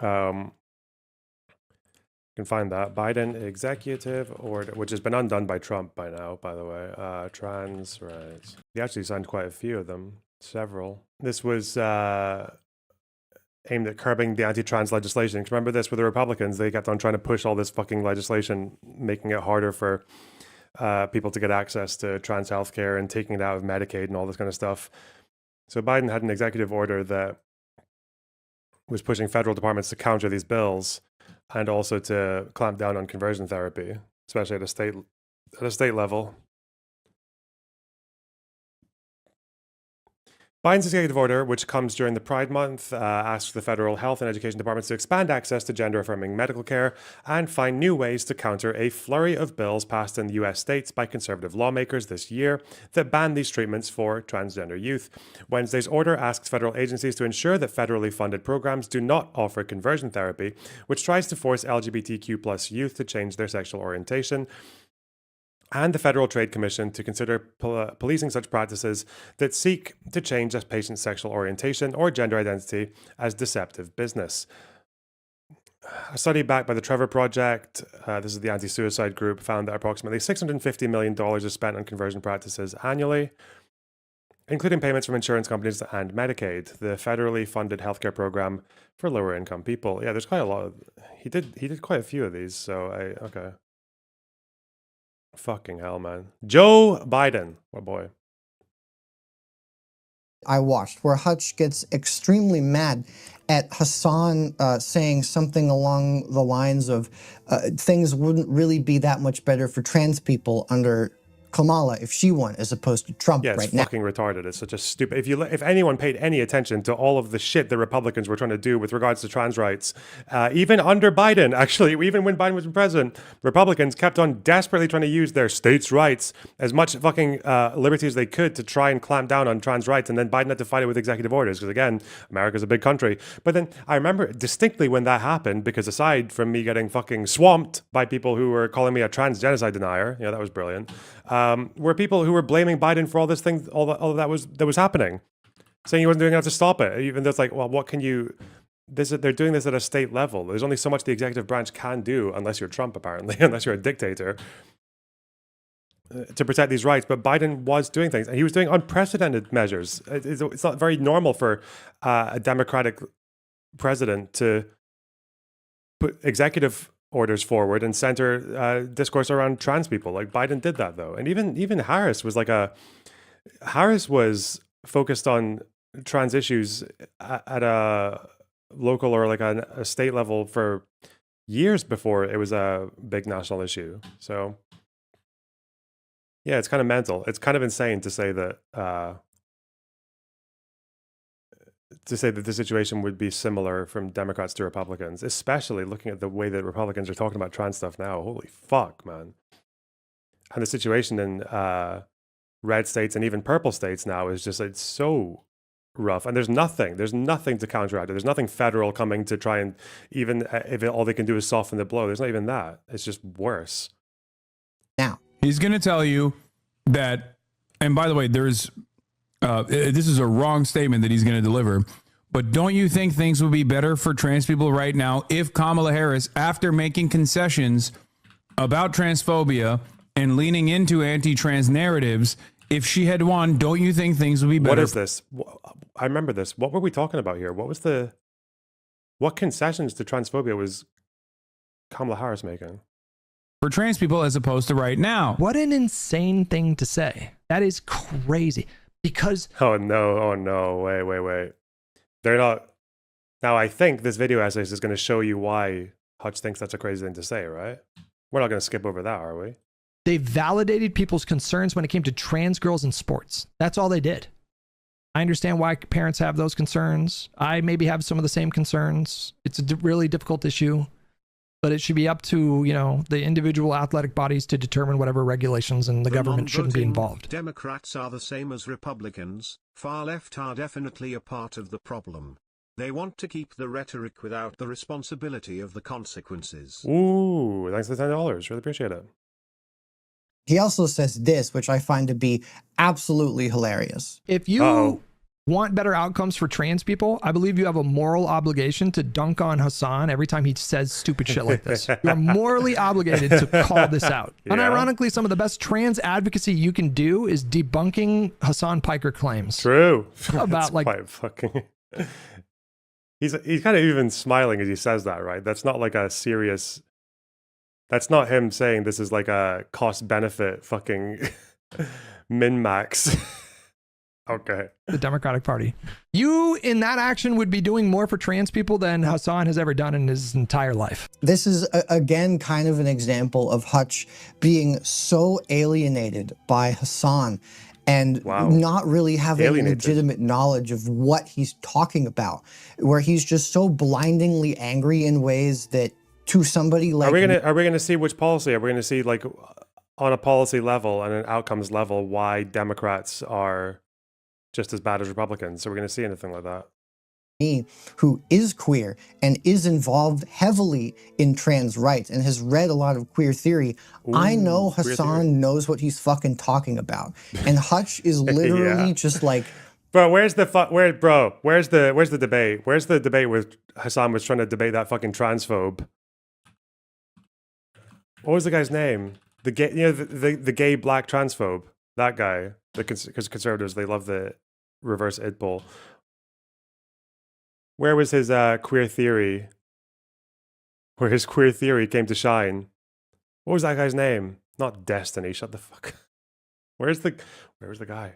You can find that. Biden executive order, which has been undone by Trump by now, by the way. Trans rights. He actually signed quite a few of them. Several. This was... aimed at curbing the anti-trans legislation. Remember this with the Republicans? They kept on trying to push all this fucking legislation, making it harder for people to get access to trans healthcare and taking it out of Medicaid and all this kind of stuff. So Biden had an executive order that was pushing federal departments to counter these bills and also to clamp down on conversion therapy, especially at a state level. Biden's executive order, which comes during the Pride Month, asks the federal health and education departments to expand access to gender-affirming medical care and find new ways to counter a flurry of bills passed in the U.S. states by conservative lawmakers this year that ban these treatments for transgender youth. Wednesday's order asks federal agencies to ensure that federally funded programs do not offer conversion therapy, which tries to force LGBTQ+ youth to change their sexual orientation, and the Federal Trade Commission to consider policing such practices that seek to change a patient's sexual orientation or gender identity as deceptive business. A study backed by the Trevor Project, this is the anti-suicide group, found that approximately $650 million is spent on conversion practices annually, including payments from insurance companies and Medicaid, the federally funded healthcare program for lower income people. Yeah, there's quite a lot. He did quite a few of these, so okay. Fucking hell, man. Joe Biden. Oh boy. I watched where Hutch gets extremely mad at Hasan saying something along the lines of things wouldn't really be that much better for trans people under Kamala if she won, as opposed to Trump right now. Yeah, it's fucking retarded. It's such a stupid. If anyone paid any attention to all of the shit the Republicans were trying to do with regards to trans rights, even under Biden, actually, even when Biden was president, Republicans kept on desperately trying to use their states' rights, as much fucking liberty as they could, to try and clamp down on trans rights. And then Biden had to fight it with executive orders because, again, America's a big country. But then I remember distinctly when that happened, because aside from me getting fucking swamped by people who were calling me a trans genocide denier, that was brilliant. Were people who were blaming Biden for all this thing, all that was happening, saying he wasn't doing enough to stop it. Even though it's like, well, what can you? They're doing this at a state level. There's only so much the executive branch can do, unless you're Trump, apparently, unless you're a dictator, to protect these rights. But Biden was doing things, and he was doing unprecedented measures. It's not very normal for a Democratic president to put executive orders forward and center discourse around trans people. Like Biden did that, though. And even Harris was Harris was focused on trans issues at a local or like a state level for years before it was a big national issue. So yeah, it's kind of mental. It's kind of insane to say that the situation would be similar from Democrats to Republicans, especially looking at the way that Republicans are talking about trans stuff now. Holy fuck, man. And the situation in red states and even purple states now is just, it's so rough. And there's nothing to counteract it. There's nothing federal coming to try and, even if all they can do is soften the blow, there's not even that. It's just worse. Now, he's going to tell you that, and by the way, this is a wrong statement that he's going to deliver, but don't you think things would be better for trans people right now if Kamala Harris, after making concessions about transphobia and leaning into anti-trans narratives, if she had won, don't you think things would be better? What is this? I remember this. What were we talking about here? What concessions to transphobia was Kamala Harris making? For trans people as opposed to right now. What an insane thing to say. That is crazy. Because oh no, wait. They're not. Now I think this video essay is going to show you why Hutch thinks that's a crazy thing to say, right? We're not going to skip over that, are we? They validated people's concerns when it came to trans girls in sports. That's all they did. I understand why parents have those concerns. I maybe have some of the same concerns. It's a really difficult issue, but it should be up to, the individual athletic bodies to determine whatever regulations, and the government shouldn't be involved. Democrats are the same as Republicans. Far left are definitely a part of the problem. They want to keep the rhetoric without the responsibility of the consequences. Ooh, thanks for the $10. Really appreciate it. He also says this, which I find to be absolutely hilarious. If you want better outcomes for trans people, I believe you have a moral obligation to dunk on Hasan every time he says stupid shit like this. You're morally obligated to call this out. Yeah. Unironically, some of the best trans advocacy you can do is debunking Hasan Piker claims. True. About quite fucking... He's kind of even smiling as he says that, right? That's not like a serious... That's not him saying this is like a cost-benefit fucking min-max. Okay. The Democratic Party. You, in that action, would be doing more for trans people than Hasan has ever done in his entire life. This is, again, kind of an example of Hutch being so alienated by Hasan and not really having legitimate knowledge of what he's talking about, where he's just so blindingly angry in ways that to somebody like... Are we gonna see which policy? Are we gonna see, like, on a policy level and an outcomes level, why Democrats are just as bad as Republicans? So we're going to see anything like that. Me, who is queer and is involved heavily in trans rights and has read a lot of queer theory, I know Hasan knows what he's fucking talking about. And Hutch is literally just like... Bro, where's the debate? Where's the debate where Hasan was trying to debate that fucking transphobe? What was the guy's name? The gay, the gay black transphobe. That guy. Because conservatives, they love the reverse id poll. Where was his queer theory? Where his queer theory came to shine? What was that guy's name? Not Destiny. Shut the fuck. Where's the guy?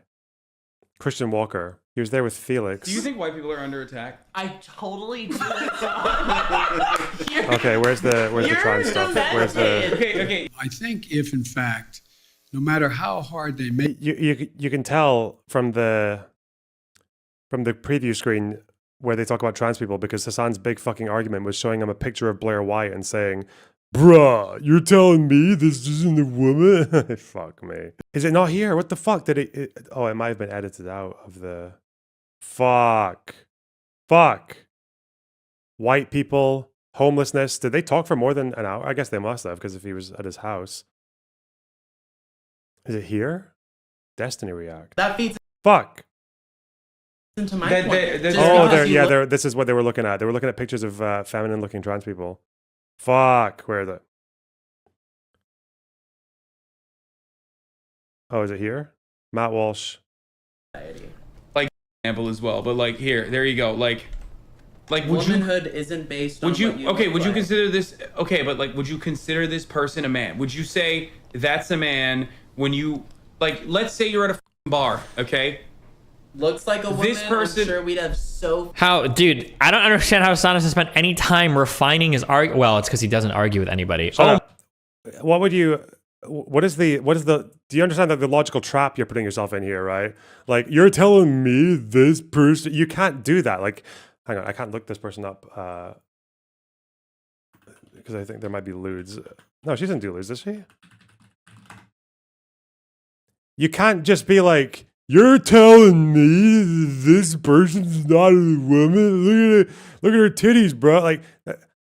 Christian Walker. He was there with Felix. Do you think white people are under attack? I totally do. Okay, where's the trans stuff? Where's the? Okay. I think if in fact, no matter how hard they make, you can tell from the preview screen where they talk about trans people, because Hasan's big fucking argument was showing him a picture of Blair White and saying, "Bruh, you're telling me this isn't a woman?" Fuck me. Is it not here? What the fuck did it? Oh, it might have been edited out of the. Fuck. White people, homelessness. Did they talk for more than an hour? I guess they must have, because if he was at his house. Is it here? Destiny React. That feeds. Fuck. Into my point. This is what they were looking at. They were looking at pictures of feminine-looking trans people. Fuck. Where are they? Oh, is it here? Matt Walsh. Like example as well, but like here, there you go. Like womanhood isn't based on. Would you consider this okay? But like, would you consider this person a man? Would you say that's a man when you like? Let's say you're at a bar, okay? Looks like a woman. This person, I'm sure we'd have so. Dude, I don't understand how Hasan has spent any time refining his argument. Well, it's because he doesn't argue with anybody. What is the, do you understand that the logical trap you're putting yourself in here, right? Like, you're telling me this person, you can't do that. Like, hang on, I can't look this person up because I think there might be lewds. No, she doesn't do lewds, does she? You can't just be like, you're telling me this person's not a woman? Look at her titties, bro. Like,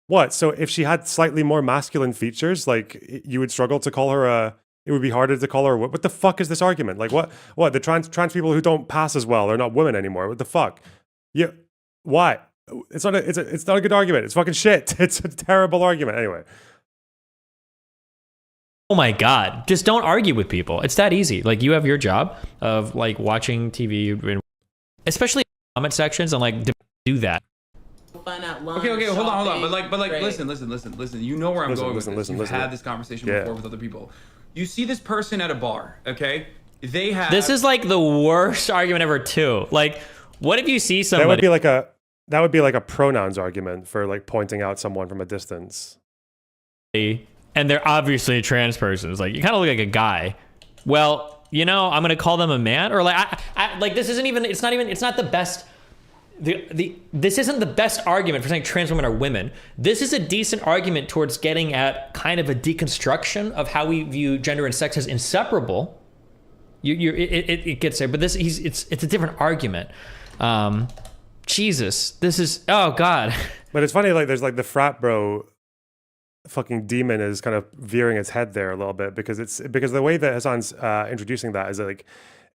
what? So if she had slightly more masculine features, like, you would struggle to call her it would be harder to call her what the fuck is this argument? Like, what? The trans people who don't pass as well are not women anymore. What the fuck? Yeah. Why? It's not a good argument. It's fucking shit. It's a terrible argument. Anyway. Oh my God. Just don't argue with people. It's that easy. Like, you have your job of like watching TV, especially comment sections, and like do that. Fun at lunch, okay, hold on. But like, great. listen. You know where I'm going with this. You've had this conversation before with other people. You see this person at a bar, okay? They have. This is like the worst argument ever, too. Like, what if you see somebody? That would be like a pronouns argument for like pointing out someone from a distance. And they're obviously a trans person. It's like, you kind of look like a guy. Well, I'm going to call them a man, or like, I like, this isn't even. It's not the best. This isn't the best argument for saying trans women are women. This is a decent argument towards getting at kind of a deconstruction of how we view gender and sex as inseparable. It gets there, but it's a different argument. Jesus, this is, oh God. But it's funny, like, there's like the frat bro fucking demon is kind of veering its head there a little bit, because the way that Hasan's introducing that is like,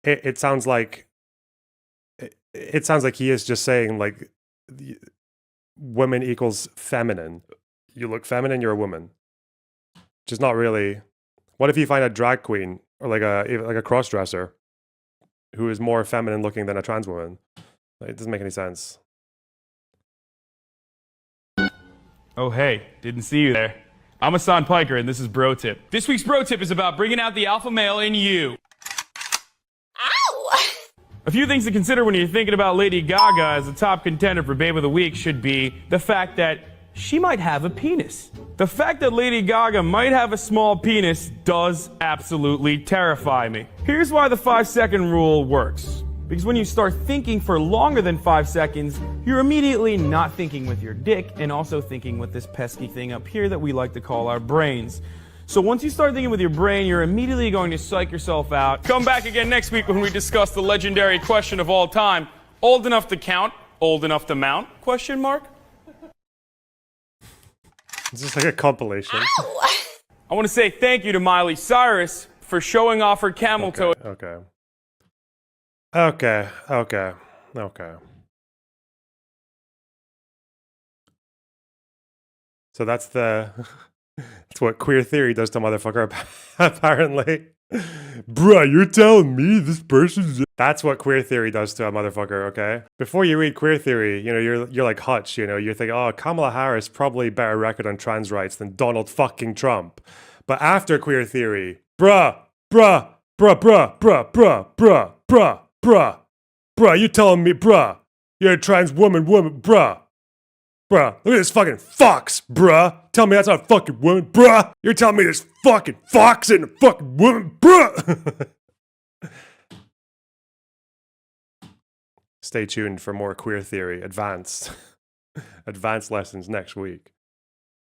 it sounds like he is just saying like women equals feminine. You look feminine, you're a woman. Which is not really. What if you find a drag queen or like a cross-dresser who is more feminine looking than a trans woman? Like, it doesn't make any sense. Oh, hey, didn't see you there. I'm Hasan Piker, and this is Bro Tip. This week's Bro Tip is about bringing out the alpha male in you. A few things to consider when you're thinking about Lady Gaga as a top contender for Babe of the Week should be the fact that she might have a penis. The fact that Lady Gaga might have a small penis does absolutely terrify me. Here's why the 5-second rule works. Because when you start thinking for longer than 5 seconds, you're immediately not thinking with your dick and also thinking with this pesky thing up here that we like to call our brains. So once you start thinking with your brain, you're immediately going to psych yourself out. Come back again next week when we discuss the legendary question of all time. Old enough to count, old enough to mount? Question mark? It's just like a compilation. I want to say thank you to Miley Cyrus for showing off her camel toe. Okay. So that's what queer theory does to motherfucker, apparently. Bruh, you're telling me this person's... That's what queer theory does to a motherfucker, okay? Before you read queer theory, you're like Hutch, you're thinking, oh, Kamala Harris probably better record on trans rights than Donald fucking Trump. But after queer theory, bruh, Bruh, you telling me, bruh, you're a trans woman, bruh. Bruh, look at this fucking fox, bruh. Tell me that's not a fucking woman, bruh. You're telling me this fucking fox isn't a fucking woman, bruh. Stay tuned for more queer theory, advanced lessons next week.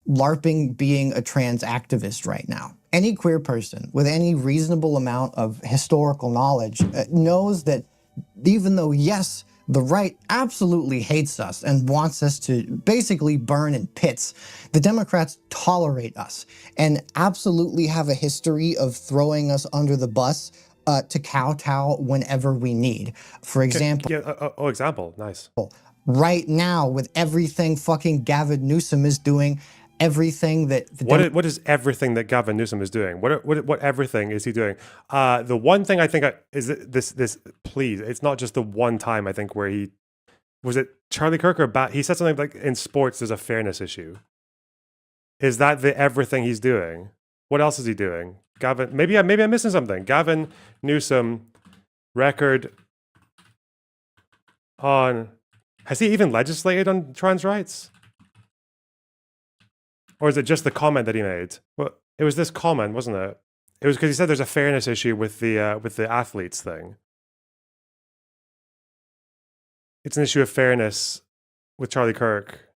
LARPing being a trans activist right now. Any queer person with any reasonable amount of historical knowledge knows that even though, yes, the right absolutely hates us and wants us to basically burn in pits, the Democrats tolerate us and absolutely have a history of throwing us under the bus to kowtow whenever we need. For example, example, nice. Right now, with everything fucking Gavin Newsom is doing, everything that what is everything that Gavin Newsom is doing? What everything is he doing? The one thing I think is this. Please, it's not just the one time I think where he was it Charlie Kirk or he said something like in sports there's a fairness issue. Is that the everything he's doing? What else is he doing? Gavin, maybe I'm missing something. Gavin Newsom record on. Has he even legislated on trans rights? Or is it just the comment that he made? Well, it was this comment, wasn't it? It was because he said there's a fairness issue with the athletes thing. It's an issue of fairness with Charlie Kirk.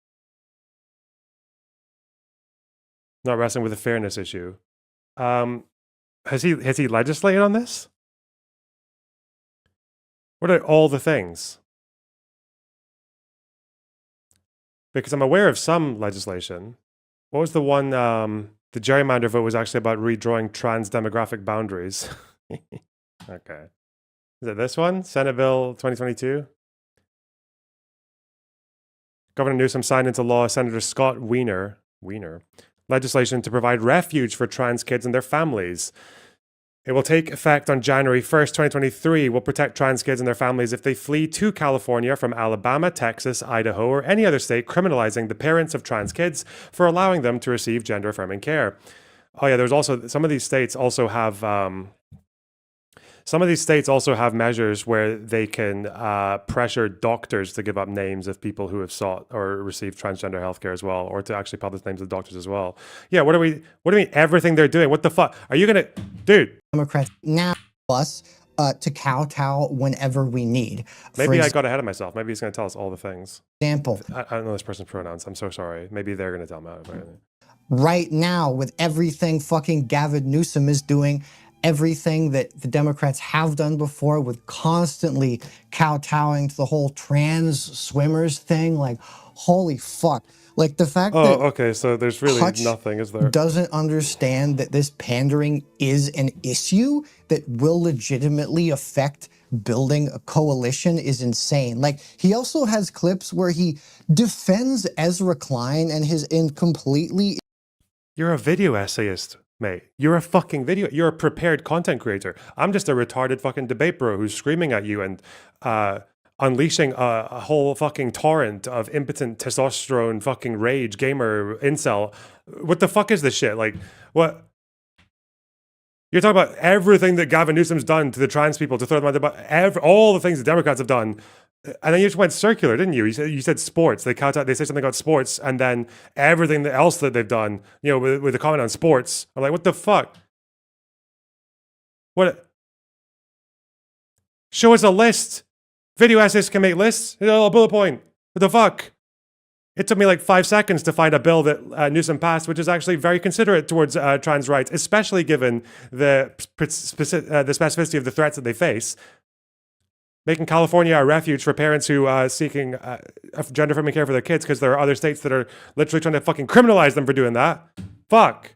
Not wrestling with a fairness issue. Has he legislated on this? What are all the things? Because I'm aware of some legislation. What was the one, the gerrymander vote was actually about redrawing trans demographic boundaries. Okay. Is it this one? Senate Bill 2022? Governor Newsom signed into law Senator Scott Wiener legislation to provide refuge for trans kids and their families. It will take effect on January 1st, 2023. Will protect trans kids and their families if they flee to California from Alabama, Texas, Idaho, or any other state, criminalizing the parents of trans kids for allowing them to receive gender-affirming care. Oh yeah, there's also some of these states also have measures where they can pressure doctors to give up names of people who have sought or received transgender healthcare as well, or to actually publish names of doctors as well. Yeah, what do you mean everything they're doing? What the fuck? Are you gonna, dude? Democrats now us to kowtow whenever we need. Maybe I got ahead of myself. Maybe he's gonna tell us all the things. Example. I don't know this person's pronouns. I'm so sorry. Maybe they're gonna tell me. Right now, with everything fucking Gavin Newsom is doing, everything that the Democrats have done before with constantly kowtowing to the whole trans swimmers thing, like, holy fuck. Like the fact that okay, so there's really Hutch nothing, is there? Doesn't understand that this pandering is an issue that will legitimately affect building a coalition is insane. Like, he also has clips where he defends Ezra Klein and his completely... You're a video essayist, mate. You're a prepared content creator. I'm just a retarded fucking debate bro who's screaming at you and unleashing a whole fucking torrent of impotent testosterone fucking rage gamer incel. What the fuck is this shit? Like, what? You're talking about everything that Gavin Newsom's done to the trans people to throw them out there, all the things the Democrats have done. And then you just went circular, didn't you? You said sports. They said something about sports, and then everything else that they've done, you know, with the comment on sports. I'm like, what the fuck? What? Show us a list. Video essays can make lists. A bullet point. What the fuck? It took me like 5 seconds to find a bill that Newsom passed, which is actually very considerate towards trans rights, especially given the specificity of the threats that they face. Making California a refuge for parents who are seeking gender-affirming care for their kids because there are other states that are literally trying to fucking criminalize them for doing that. Fuck.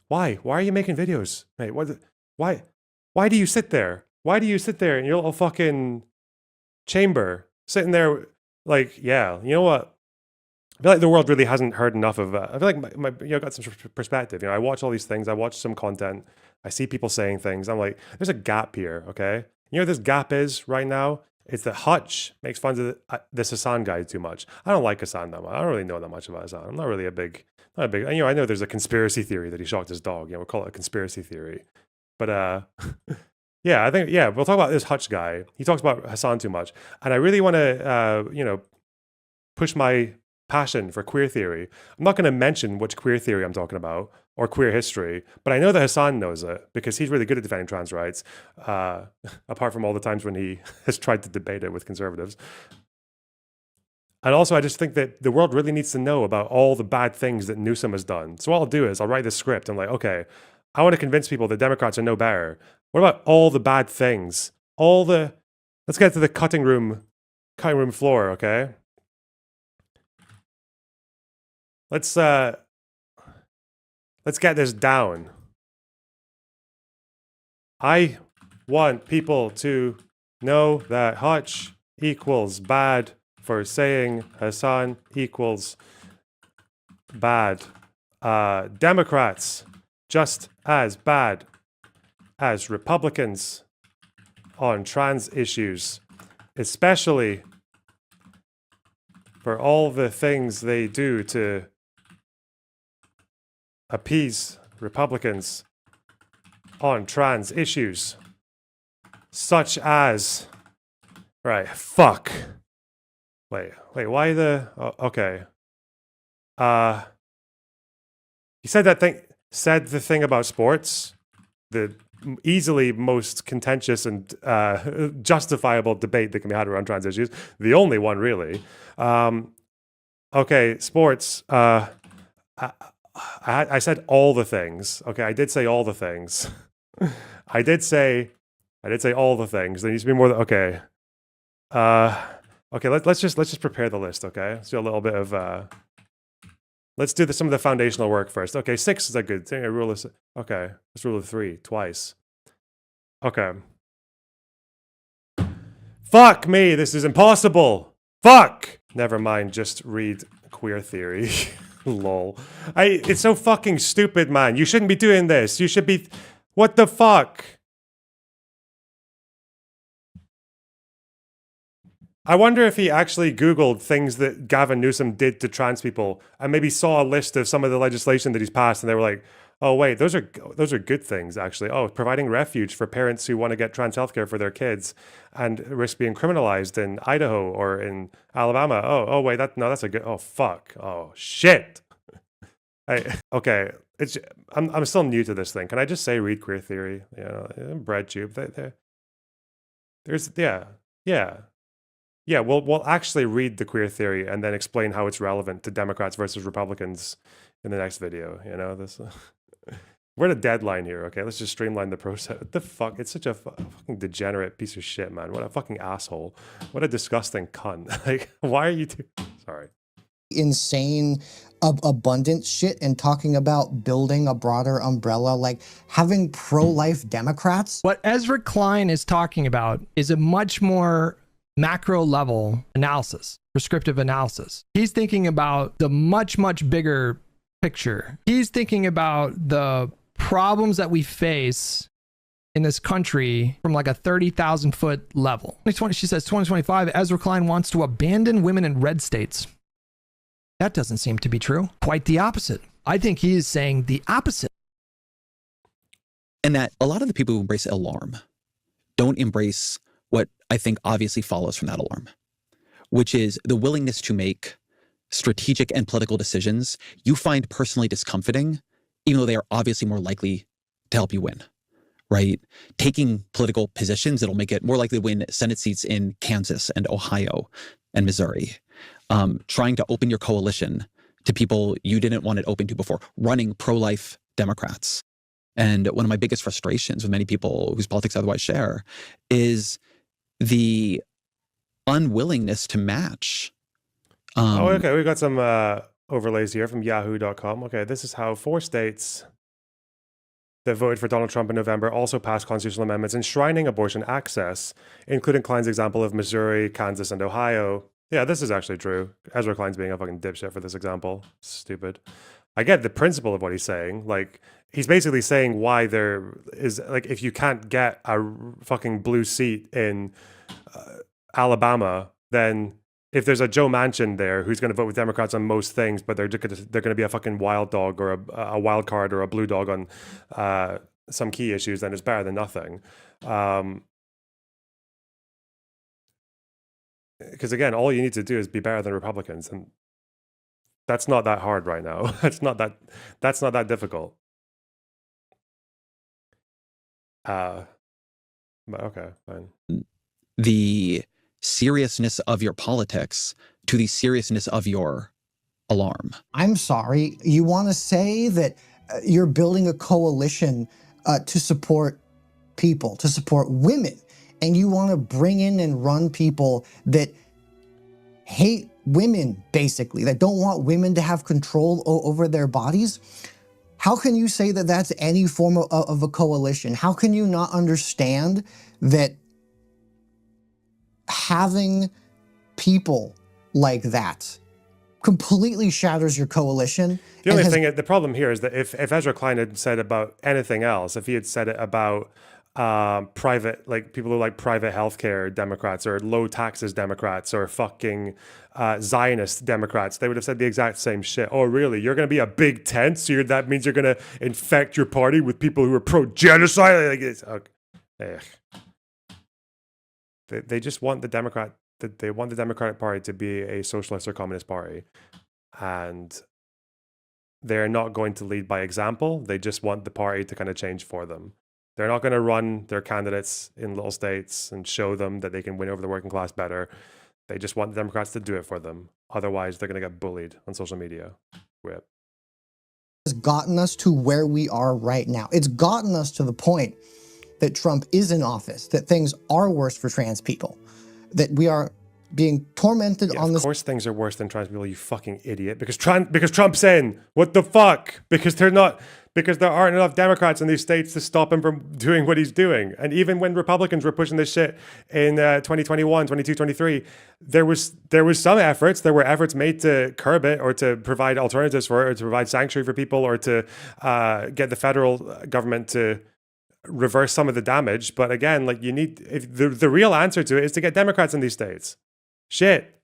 Why? Why are you making videos, mate? Why? Why do you sit there? Why do you sit there in your little fucking chamber, sitting there like, yeah, you know what? I feel like the world really hasn't heard enough of I feel like my got some perspective. You know, I watch all these things. I watch some content. I see people saying things. I'm like, there's a gap here, okay? You know what this gap is right now? It's that Hutch makes fun of this Hasan guy too much. I don't like Hasan that much. I don't really know that much about Hasan. I'm not really not a big, you know, I know there's a conspiracy theory that he shocked his dog. You know, we'll call it a conspiracy theory. But yeah, I think we'll talk about this Hutch guy. He talks about Hasan too much, and I really want to push my passion for queer theory. I'm not going to mention which queer theory I'm talking about or queer history, but I know that Hasan knows it because he's really good at defending trans rights, apart from all the times when he has tried to debate it with conservatives. And also, I just think that the world really needs to know about all the bad things that Newsom has done. So what I'll do is I'll write this script. I'm like, okay, I want to convince people that Democrats are no better. What about all the bad things? Let's get to the cutting room floor, okay? Let's get this down. I want people to know that Hutch equals bad for saying Hasan equals bad. Democrats just as bad as Republicans on trans issues, especially for all the things they do to appease Republicans on trans issues, such as, right, fuck. Wait, why the, okay. He said the thing about sports, the easily most contentious and justifiable debate that can be had around trans issues, the only one really. Okay, sports, I said all the things. Okay, I did say all the things. I did say all the things. There needs to be more. Okay. Okay. Let's just prepare the list. Okay. Let's do a little bit of. Let's do some of the foundational work first. Okay, 6 is a good thing. Rule of. Okay, let's rule of 3 twice. Okay. Fuck me. This is impossible. Fuck. Never mind. Just read queer theory. Lol. It's so fucking stupid, man. You shouldn't be doing this. You should be... What the fuck? I wonder if he actually Googled things that Gavin Newsom did to trans people and maybe saw a list of some of the legislation that he's passed and they were like, oh wait, those are good things actually. Oh, providing refuge for parents who want to get trans healthcare for their kids and risk being criminalized in Idaho or in Alabama. Oh wait, that's a good. Oh fuck. Oh shit. Okay, I'm still new to this thing. Can I just say read queer theory? BreadTube. We'll actually read the queer theory and then explain how it's relevant to Democrats versus Republicans in the next video. We're at a deadline here, okay? Let's just streamline the process. What the fuck? It's such a fucking degenerate piece of shit, man. What a fucking asshole. What a disgusting cunt. Like, why are you sorry. Insane, abundant shit and talking about building a broader umbrella, like having pro-life Democrats. What Ezra Klein is talking about is a much more macro level analysis, prescriptive analysis. He's thinking about the much, much bigger picture. He's thinking about the problems that we face in this country from like a 30,000 foot level. 2020, she says 2025, Ezra Klein wants to abandon women in red states. That doesn't seem to be true. Quite the opposite. I think he is saying the opposite. And that a lot of the people who embrace alarm don't embrace what I think obviously follows from that alarm, which is the willingness to make strategic and political decisions you find personally discomforting, even though they are obviously more likely to help you win, right? Taking political positions that'll make it more likely to win Senate seats in Kansas and Ohio and Missouri. Trying to open your coalition to people you didn't want it open to before, running pro-life Democrats. And one of my biggest frustrations with many people whose politics I otherwise share is the unwillingness to match. Okay, we've got some overlays here from yahoo.com. Okay, this is how 4 states that voted for Donald Trump in November also passed constitutional amendments enshrining abortion access, including Klein's example of Missouri, Kansas, and Ohio. Yeah, this is actually true. Ezra Klein's being a fucking dipshit for this example. Stupid. I get the principle of what he's saying. Like, he's basically saying why there is, like, if you can't get a fucking blue seat in Alabama, then if there's a Joe Manchin there who's going to vote with Democrats on most things, but they're going to be a fucking wild dog or a wild card or a blue dog on some key issues, then it's better than nothing. Because again, all you need to do is be better than Republicans, and that's not that hard right now. That's not that difficult. But okay, fine. The seriousness of your politics to the seriousness of your alarm. I'm sorry, you want to say that you're building a coalition to support people, to support women, and you want to bring in and run people that hate women, basically, that don't want women to have control over their bodies? How can you say that that's any form of a coalition? How can you not understand that having people like that completely shatters your coalition? The only thing, the problem here is that if Ezra Klein had said about anything else, if he had said it about private, like people who like private healthcare Democrats or low taxes Democrats or fucking Zionist Democrats, they would have said the exact same shit. Oh, really? You're going to be a big tent? So that means you're going to infect your party with people who are pro-genocide? Like, it's, okay. They just want the Democratic Party to be a socialist or communist party, and they're not going to lead by example. They just want the party to kind of change for them. They're not going to run their candidates in little states and show them that they can win over the working class better. They just want the Democrats to do it for them. Otherwise, they're going to get bullied on social media. Rip. Has gotten us to where we are right now. It's gotten us to the point that Trump is in office, that things are worse for trans people, that we are being tormented on this. Of course things are worse than trans people, you fucking idiot. Because Trump's in. What the fuck? Because there aren't enough Democrats in these states to stop him from doing what he's doing. And even when Republicans were pushing this shit in 2021, 22, 23, there was some efforts. There were efforts made to curb it or to provide alternatives for it or to provide sanctuary for people or to get the federal government to reverse some of the damage. But again, like the real answer to it is to get Democrats in these states. Shit.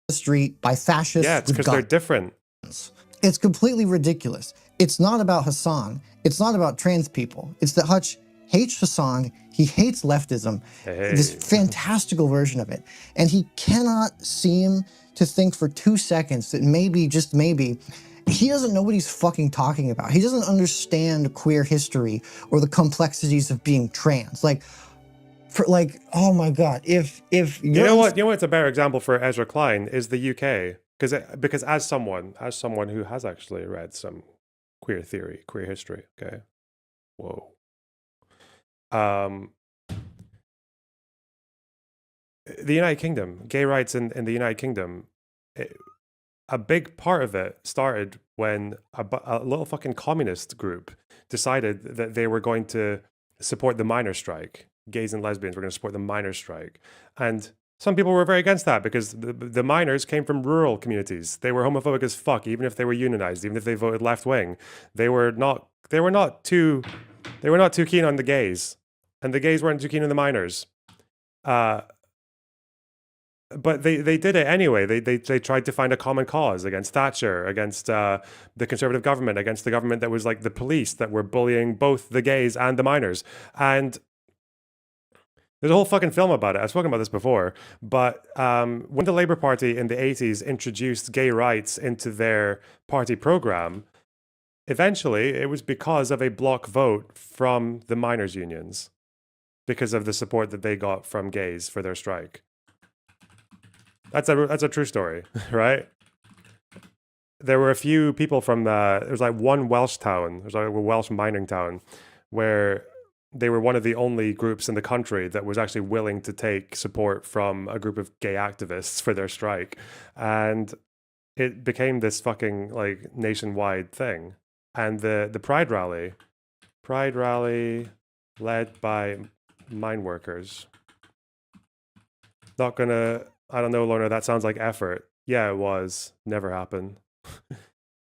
The street by fascists. Yeah, it's because they're different. It's completely ridiculous. It's not about Hasan. It's not about trans people. It's that Hutch hates Hasan. He hates leftism. Hey. This fantastical version of it. And he cannot seem to think for 2 seconds that maybe, just maybe, he doesn't know what he's fucking talking about. He doesn't understand queer history or the complexities of being trans. Oh my God, if you know what's a better example for Ezra Klein is the UK, because as someone who has actually read some queer theory, queer history, okay, whoa, the United Kingdom, gay rights in the United Kingdom, a big part of it started when a little fucking communist group decided that they were going to support the miners' strike. Gays and lesbians were going to support the miners' strike. And some people were very against that because the miners came from rural communities. They were homophobic as fuck, even if they were unionized, even if they voted left wing. They were not too keen on the gays. And the gays weren't too keen on the miners. But they did it anyway. They tried to find a common cause against Thatcher, against the Conservative government, against the government that was like the police that were bullying both the gays and the miners. And there's a whole fucking film about it. I've spoken about this before. But when the Labour Party in the 80s introduced gay rights into their party program, eventually it was because of a block vote from the miners' unions, because of the support that they got from gays for their strike. That's a true story, right? There were a few people from there was like one Welsh town, there's like a Welsh mining town, where they were one of the only groups in the country that was actually willing to take support from a group of gay activists for their strike. And it became this fucking like nationwide thing. And the Pride rally led by mine workers. Not gonna, I don't know, Lorna, that sounds like effort. Yeah, it was. Never happened.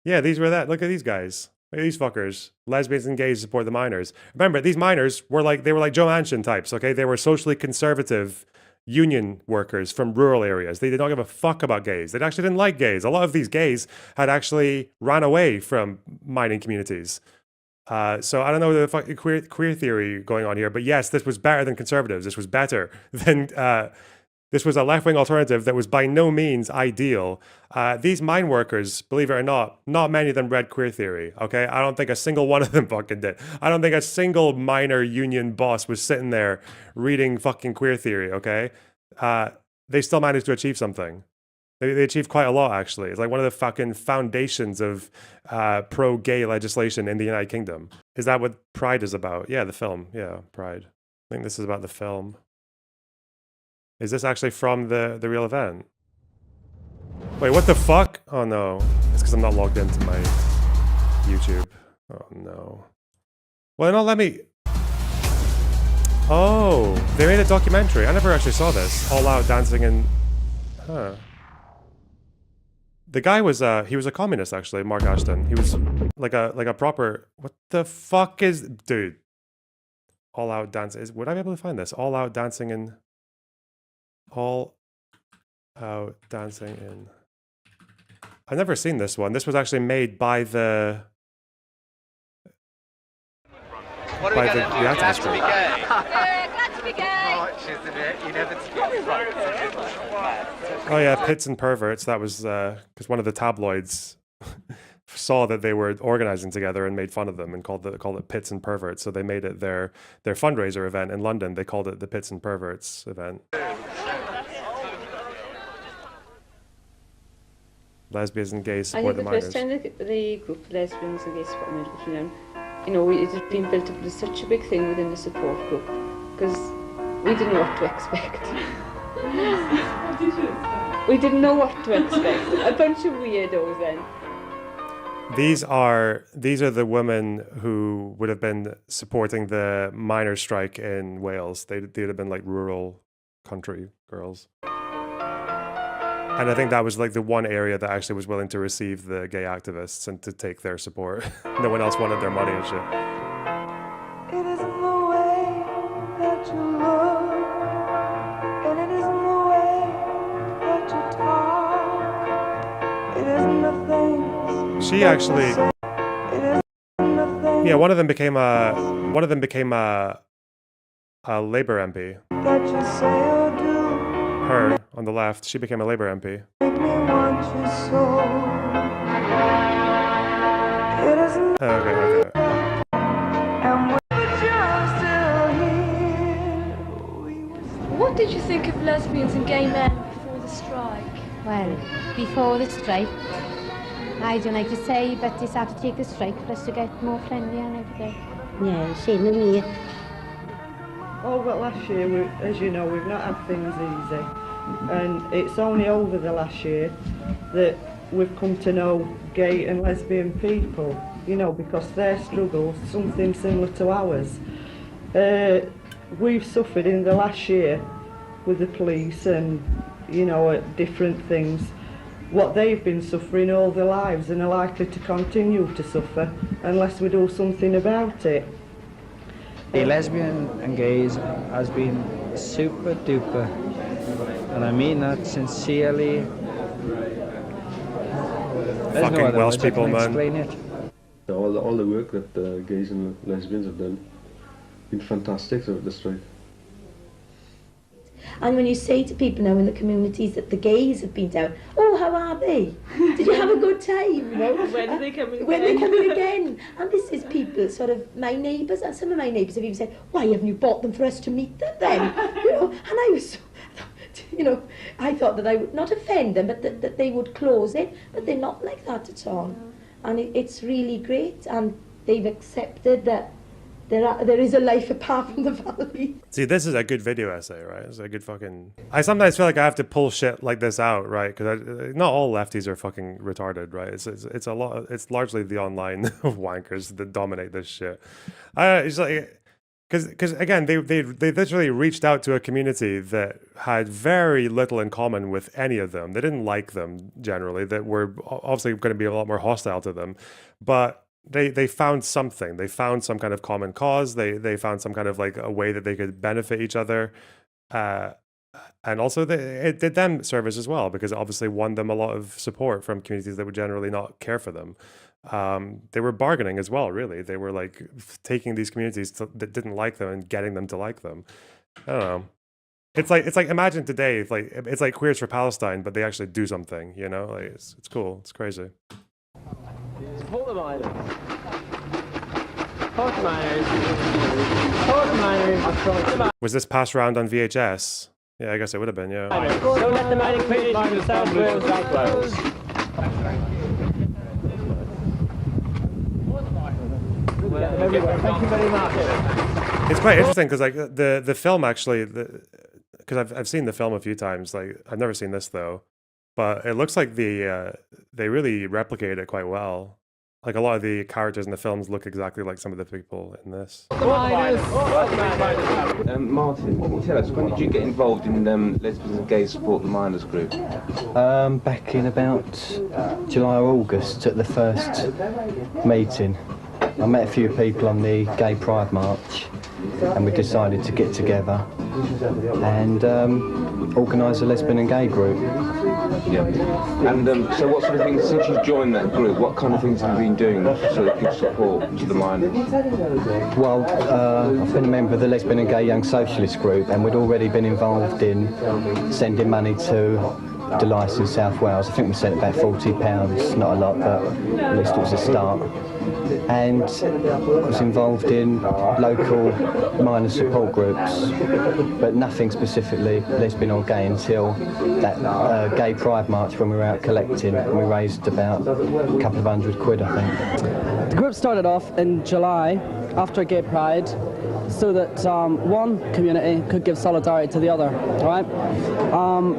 Yeah, these were that. Look at these guys. Look at these fuckers. Lesbians and gays support the miners. Remember, these miners were like Joe Manchin types, okay? They were socially conservative union workers from rural areas. They did not give a fuck about gays. They actually didn't like gays. A lot of these gays had actually ran away from mining communities. So I don't know the fucking queer theory going on here, but yes, this was better than conservatives. This was better than this was a left-wing alternative that was by no means ideal. These mine workers, believe it or not many of them read queer theory, okay? I don't think a single one of them fucking did. I don't think a single miner union boss was sitting there reading fucking queer theory, okay? They still managed to achieve something. They achieved quite a lot, actually. It's like one of the fucking foundations of pro-gay legislation in the United Kingdom. Is that what Pride is about? Yeah, the film. Yeah, Pride. I think this is about the film. Is this actually from the real event? Wait, what the fuck? Oh no. It's because I'm not logged into my YouTube. Oh no. Well, don't let me... Oh, they made a documentary. I never actually saw this. All Out Dancing in... Huh. The guy was, he was a communist, actually, Mark Ashton. He was like a proper... What the fuck is... Dude. All Out Dancing... Would I be able to find this? All Out Dancing in... All Out Dancing in... I've never seen this one. This was actually made by the... What do we got? Glad to be gay. Glad to be gay. You never Oh yeah, Pits and Perverts. That was because one of the tabloids saw that they were organizing together and made fun of them and called it Pits and Perverts. So they made it their fundraiser event in London. They called it the Pits and Perverts event. Lesbians and gays support the miners. I think the first time the group Lesbians and gays support the miners, you know, it had been built up as such a big thing within the support group because we didn't know what to expect. We didn't know what to expect. A bunch of weirdos then. These are the women who would have been supporting the miners' strike in Wales. They'd have been like rural country girls. And I think that was like the one area that actually was willing to receive the gay activists and to take their support. No one else wanted their money and shit. It isn't the way that you look, and it isn't the way that you talk. It isn't the things. She actually, yeah, one of them became a Labour MP. That you say or do. Her on the left, she became a Labour MP. Make me want you so. It isn't. Okay. And we're just still here. What did you think of lesbians and gay men before the strike? Well, before the strike, I don't like to say, but they have to take the strike for us to get more friendly and everything. Yeah, same with me. Oh, but last year, as you know, we've not had things easy. And it's only over the last year that we've come to know gay and lesbian people, you know, because their struggles, something similar to ours. We've suffered in the last year with the police and, you know, different things, what they've been suffering all their lives and are likely to continue to suffer unless we do something about it. The lesbian and gays has been super duper, and I mean that sincerely. Fucking Welsh people, man. Explain it. All the work that gays and lesbians have done been fantastic throughout the strike. And when you say to people now in the communities that the gays have been down, oh, how are they? Did you have a good time? You know? When are they coming again? When they're coming again. And this is people, sort of my neighbours, and some of my neighbours have even said, why haven't you bought them for us to meet them then? You know, and I was, you know, I thought that I would not offend them, but that they would close it, but they're not like that at all. And it's really great, and they've accepted that there is a life apart from the valley. See, this is a good video essay, right? It's a good fucking... I sometimes feel like I have to pull shit like this out, right? Because not all lefties are fucking retarded, right? It's a lot. It's largely the online wankers that dominate this shit. It's like... Because again, they literally reached out to a community that had very little in common with any of them. They didn't like them generally. That were obviously going to be a lot more hostile to them, but they found something. They found some kind of common cause. They found some kind of like a way that they could benefit each other, and also it did them service as well, because it obviously won them a lot of support from communities that would generally not care for them. they were bargaining as well. Really, they were like taking these communities that didn't like them and getting them to like them. I don't know. It's like imagine today, it's like Queers for Palestine, but they actually do something. You know, like it's cool. It's crazy. Support the miners. Support the miners. Support the miners. Was this passed around on VHS? Yeah, I guess it would have been. Yeah. Don't let the mining finish in the South Wales. Thank you very much. It's quite interesting because like the film actually, because I've seen the film a few times. Like I've never seen this though, but it looks like they really replicate it quite well. Like a lot of the characters in the films look exactly like some of the people in this. Miners. Martin, can you tell us, when did you get involved in Lesbians and Gays Support the Miners group? Back in about July or August at the first meeting. I met a few people on the Gay Pride March and we decided to get together and organise a lesbian and gay group. Yeah. And so what sort of things, since you've joined that group, what kind of things have you been doing so that you give support to the miners? Well, I've been a member of the Lesbian and Gay Young Socialist group and we'd already been involved in sending money to Delice in South Wales. I think we sent about £40, not a lot, but at least it was a start. And I was involved in local minor support groups, but nothing specifically lesbian or gay until that Gay Pride March when we were out collecting and we raised about a couple of £100, I think. The group started off in July after Gay Pride so that one community could give solidarity to the other, right?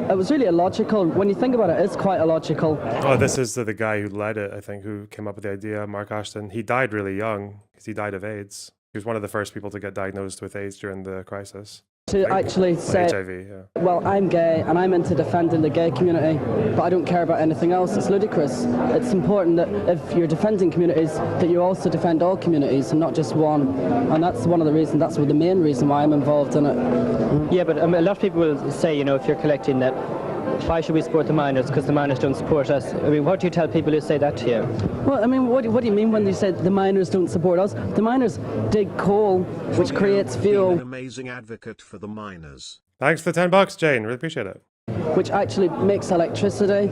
It was really illogical. When you think about it, it's quite illogical. Oh, this is the guy who led it, I think, who came up with the idea, Mark Ashton. He died really young because he died of AIDS. He was one of the first people to get diagnosed with AIDS during the crisis. To actually say, HIV, yeah. well, I'm gay and I'm into defending the gay community, but I don't care about anything else. It's ludicrous. It's important that if you're defending communities, that you also defend all communities and not just one. And that's one of the reasons, that's the main reason why I'm involved in it. Yeah, but a lot of people will say, you know, if you're collecting that, why should we support the miners? Because the miners don't support us. I mean, what do you tell people who say that to you? Well, I mean, what do you mean when you say the miners don't support us? The miners dig coal, which creates fuel. An amazing advocate for the miners. Thanks for the $10, Jane. Really appreciate it. Which actually makes electricity.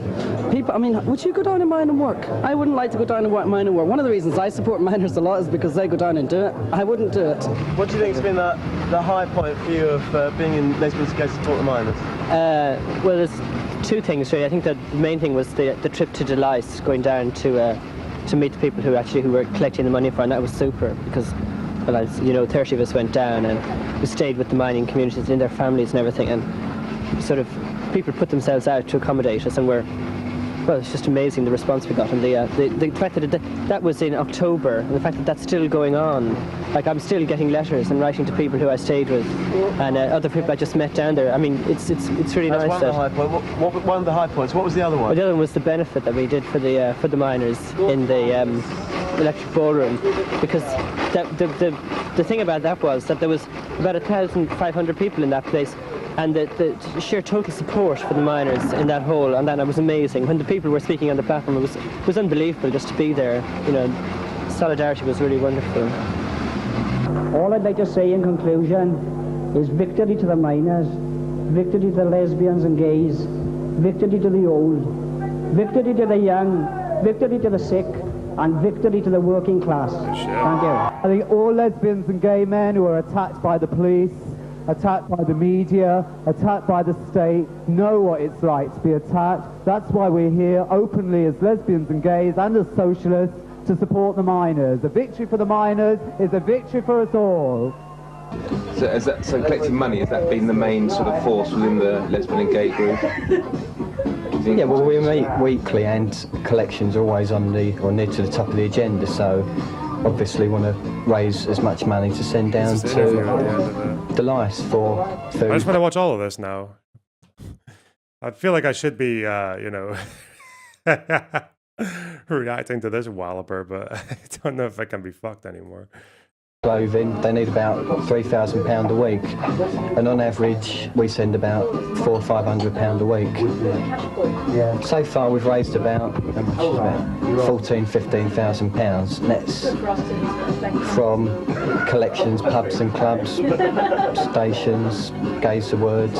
People, I mean, would you go down and mine and work? I wouldn't like to go down and mine and work. One of the reasons I support miners a lot is because they go down and do it. I wouldn't do it. What do you think has been the high point for you of being in Lesbians and Gays Support the Miners? Well, there's two things really. I think that the main thing was the trip to Delice, going down to meet the people who were collecting the money for, and that was super because, well, as you know, 30 of us went down and we stayed with the mining communities and their families and everything, and sort of people put themselves out to accommodate us, and well, it's just amazing the response we got, and the fact that that was in October, and the fact that that's still going on. Like, I'm still getting letters and writing to people who I stayed with, and other people I just met down there. I mean, it's really nice. One of the high points. One of the high points. What was the other one? Well, the other one was the benefit that we did for the miners in the electric ballroom, because the thing about that was that there was about 1,500 people in that place. And the sheer total support for the miners in that hall, and that was amazing. When the people were speaking on the platform, it was unbelievable just to be there. You know, solidarity was really wonderful. All I'd like to say in conclusion is victory to the miners, victory to the lesbians and gays, victory to the old, victory to the young, victory to the sick, and victory to the working class. Thank you. I think all lesbians and gay men who are attacked by the police, attacked by the media, attacked by the state, know what it's like to be attacked. That's why we're here openly as lesbians and gays and as socialists to support the miners. A victory for the miners is a victory for us all. So collecting money, has that been the main sort of force within the lesbian and gay group? Yeah, well, we meet weekly and collections are always on or near to the top of the agenda, so obviously want to raise as much money to send down to Delice for food. I just want to watch all of this now. I feel like I should be, you know, reacting to this walloper, but I don't know if I can be fucked anymore. clothing. They need about £3,000 a week, and on average we send about £400 or £500 a week. Yeah. So far we've raised about £14,000–15,000. That's from collections, pubs and clubs, stations, Gays Awards.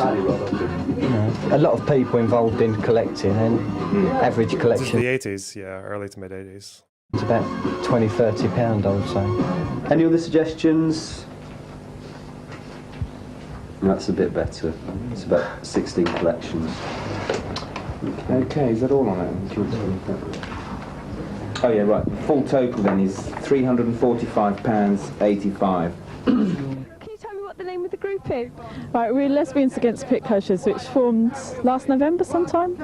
A lot of people involved in collecting, and average collection. This is the 80s, yeah, early to mid 80s. It's about £20–30, I would say. Any other suggestions? That's a bit better. It's about 16 collections. Okay, is that all on it? Oh yeah, right. The full total then is £345.85. The name of the group is? Right, we're Lesbians Against Pit Closures, which formed last November sometime,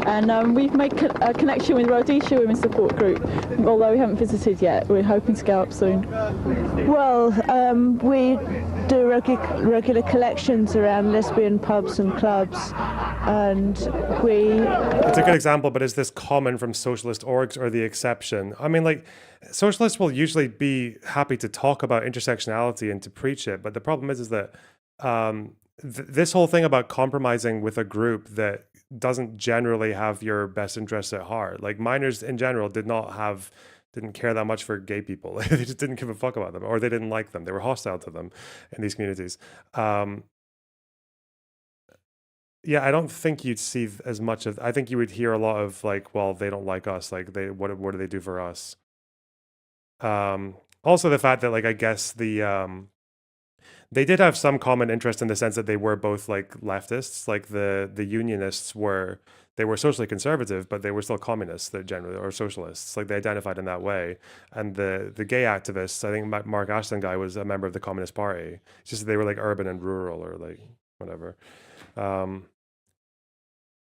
and we've made a connection with Rhodesia Women's Support Group, although we haven't visited yet. We're hoping to go up soon. Well, we do regular collections around lesbian pubs and clubs, and It's a good example, but is this common from socialist orgs or the exception? I mean, like, socialists will usually be happy to talk about intersectionality and to preach it, but the problem is that this whole thing about compromising with a group that doesn't generally have your best interests at heart, like minors in general didn't care that much for gay people. They just didn't give a fuck about them, or they didn't like them. They were hostile to them in these communities. Yeah, I don't think you'd see as much of. I think you would hear a lot of like, well, they don't like us. Like, what do they do for us? Also, the fact that, like, I guess they did have some common interest in the sense that they were both like leftists. Like the unionists were socially conservative, but they were still communists, that generally, or socialists. Like, they identified in that way. And the gay activists, I think Mark Ashton guy was a member of the Communist Party. It's just that they were like urban and rural, or like whatever.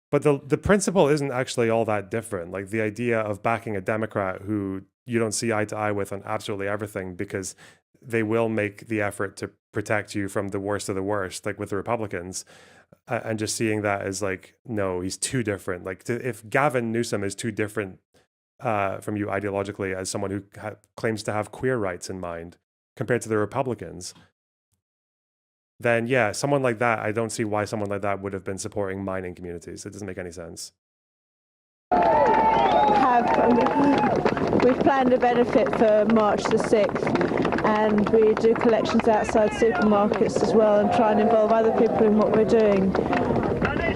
But the principle isn't actually all that different. Like, the idea of backing a Democrat who you don't see eye to eye with on absolutely everything, because they will make the effort to protect you from the worst of the worst, like with the Republicans, and just seeing that as like, no, he's too different. Like, if Gavin Newsom is too different from you ideologically as someone who claims to have queer rights in mind compared to the Republicans, then yeah, someone like that, I don't see why someone like that would have been supporting mining communities. It doesn't make any sense. We've planned a benefit for March the 6th, and we do collections outside supermarkets as well, and try and involve other people in what we're doing,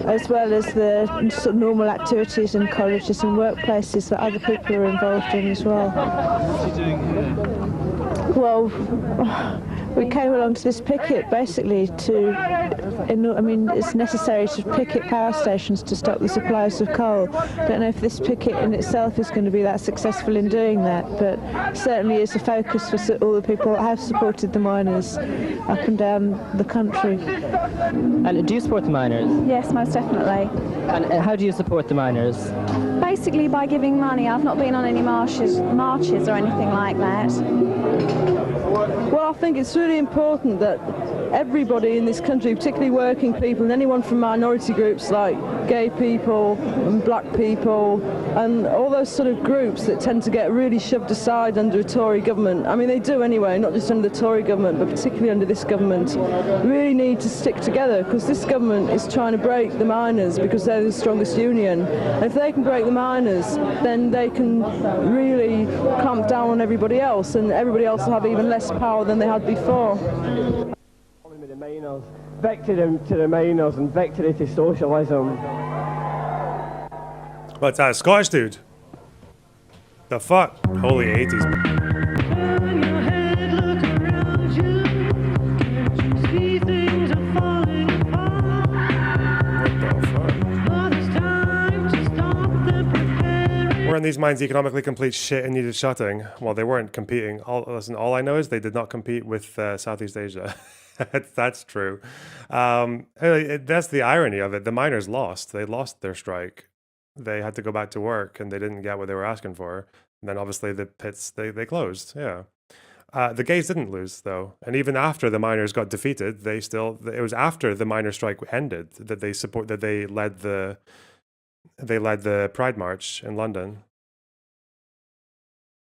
as well as the sort of normal activities in colleges and workplaces that other people are involved in as well. What are you doing here? Well, we came along to this picket basically it's necessary to picket power stations to stop the supplies of coal. I don't know if this picket in itself is going to be that successful in doing that, but certainly is a focus for all the people that have supported the miners up and down the country. And do you support the miners? Yes, most definitely. And how do you support the miners? Basically by giving money. I've not been on any marches or anything like that. Well, I think it's really important that everybody in this country, particularly working people and anyone from minority groups like gay people and black people and all those sort of groups that tend to get really shoved aside under a Tory government, I mean they do anyway, not just under the Tory government but particularly under this government, really need to stick together, because this government is trying to break the miners because they're the strongest union. And if they can break the miners, then they can really clamp down on everybody else, and everybody else will have even less power than they had before. Vectored him to the miners and vectored it to socialism. What's that, Scottish dude? The fuck? Holy 80s. Weren't these mines economically complete shit and needed shutting? Well, they weren't competing. All I know is they did not compete with Southeast Asia. That's true. That's the irony of it. The miners lost. They lost their strike. They had to go back to work, and they didn't get what they were asking for. And then obviously the pits, they closed. Yeah. The gays didn't lose though. And even after the miners got defeated, it was after the miner strike ended that they led the Pride March in London.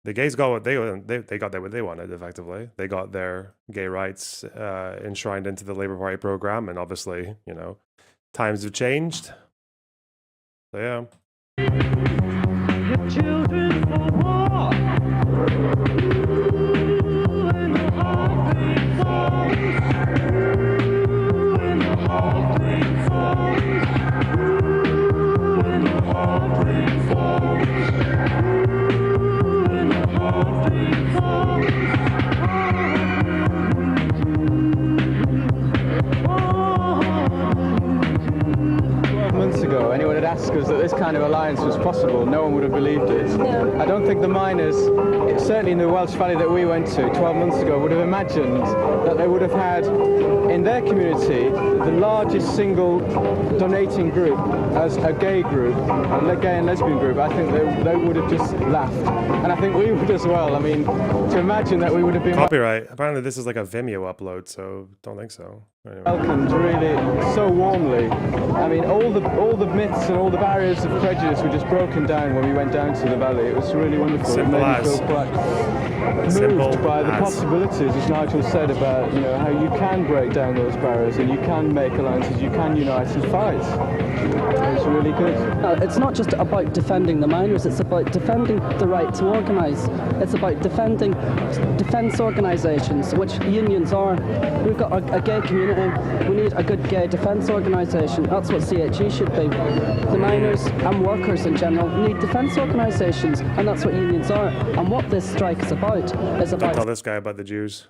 The gays got what they got what they wanted. Effectively, they got their gay rights enshrined into the Labour Party program, and obviously, you know, times have changed. So yeah. Children for war. Months ago, anyone had asked us that this kind of alliance was possible, no one would have believed it. No. I don't think the miners, certainly in the Welsh Valley that we went to 12 months ago, would have imagined that they would have had in their community the largest single donating group as a gay group, a gay and lesbian group. I think they would have just laughed. And I think we would as well. I mean, to imagine that we would have been... Copyright. Apparently this is like a Vimeo upload, so don't think so. Anyway. Welcomed really so warmly. I mean, all the myths and all the barriers of prejudice were just broken down when we went down to the valley. It was really wonderful. Simple it made as. me feel quite moved by the possibilities, as Nigel said, about, you know, how you can break down those barriers and you can make alliances, you can unite and fight. It was really good. It's not just about defending the miners, it's about defending the right to organise. It's about defending defence organisations, which unions are. We've got a gay community, we need a good gay defence organisation. That's what CHE should be. The miners and workers in general need defence organisations, and that's what unions are. And what this strike is about Don't tell this guy about the Jews.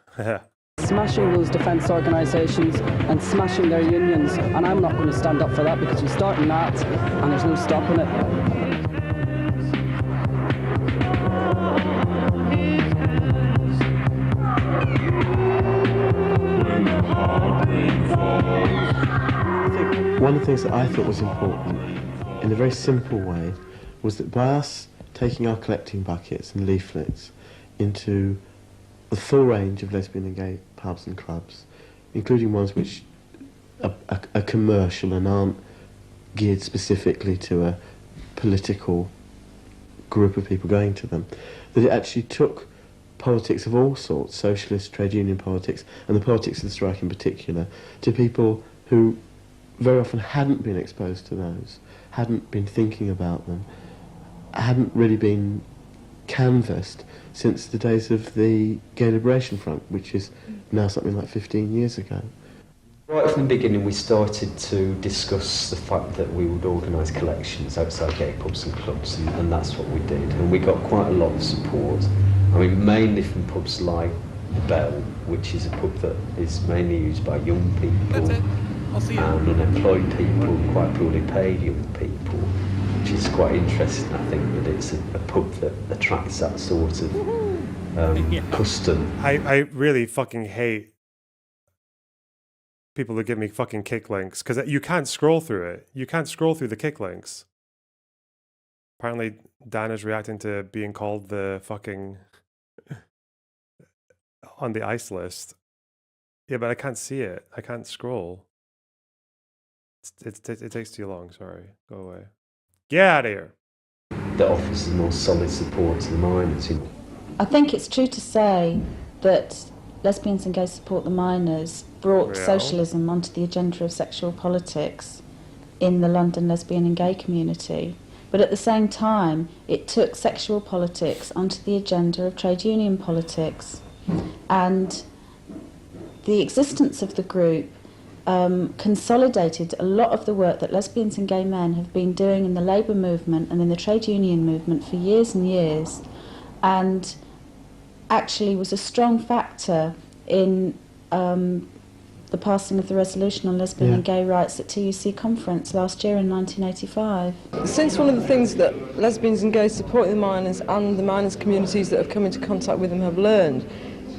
smashing those defence organisations and smashing their unions, and I'm not going to stand up for that, because we're starting that and there's no stopping it. One of the things that I thought was important, in a very simple way, was that by us taking our collecting buckets and leaflets into the full range of lesbian and gay pubs and clubs, including ones which are commercial and aren't geared specifically to a political group of people going to them, that it actually took politics of all sorts, socialist, trade union politics, and the politics of the strike in particular, to people who very often hadn't been exposed to those, hadn't been thinking about them, hadn't really been canvassed since the days of the Gay Liberation Front, which is now something like 15 years ago. Right from the beginning we started to discuss the fact that we would organise collections outside gay pubs and clubs, and that's what we did, and we got quite a lot of support. I mean, mainly from pubs like The Bell, which is a pub that is mainly used by young people and unemployed people, quite poorly paid young people, which is quite interesting. I think that it's a pub that attracts that sort of custom. I really fucking hate people that give me fucking kick links, because you can't scroll through it. You can't scroll through the kick links. Apparently Dan is reacting to being called the fucking on the ice list. Yeah, but I can't see it. I can't scroll. It takes too long. Sorry. Go away. Get out of here. That offers the more solid support to the miners. I think it's true to say that Lesbians and Gays Support the Miners brought socialism onto the agenda of sexual politics in the London lesbian and gay community. But at the same time, it took sexual politics onto the agenda of trade union politics. And the existence of the group consolidated a lot of the work that lesbians and gay men have been doing in the labour movement and in the trade union movement for years and years, and actually was a strong factor in the passing of the resolution on lesbian and gay rights at TUC conference last year in 1985. Since one of the things that Lesbians and Gays Supporting the Miners and the miners communities that have come into contact with them have learned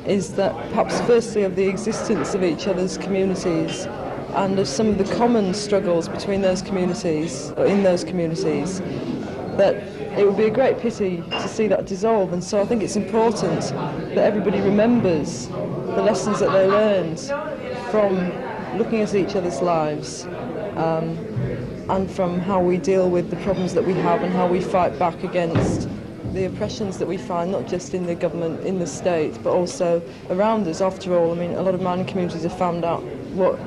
is that perhaps firstly of the existence of each other's communities and of some of the common struggles between those communities, or in those communities, that it would be a great pity to see that dissolve. And so I think it's important that everybody remembers the lessons that they learned from looking at each other's lives and from how we deal with the problems that we have and how we fight back against the oppressions that we find, not just in the government, in the state, but also around us. After all, I mean, a lot of mining communities have found out what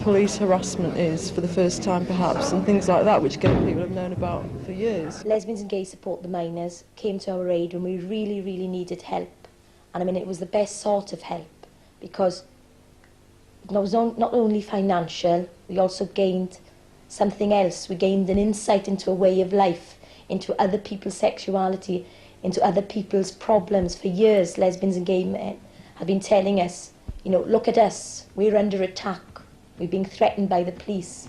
police harassment is for the first time, perhaps, and things like that, which gay people have known about for years. Lesbians and Gays Support the Miners came to our aid when we really, really needed help. And I mean, it was the best sort of help, because it was not only financial, we also gained something else. We gained an insight into a way of life, into other people's sexuality, into other people's problems. For years, lesbians and gay men have been telling us, you know, look at us, we're under attack, we're being threatened by the police.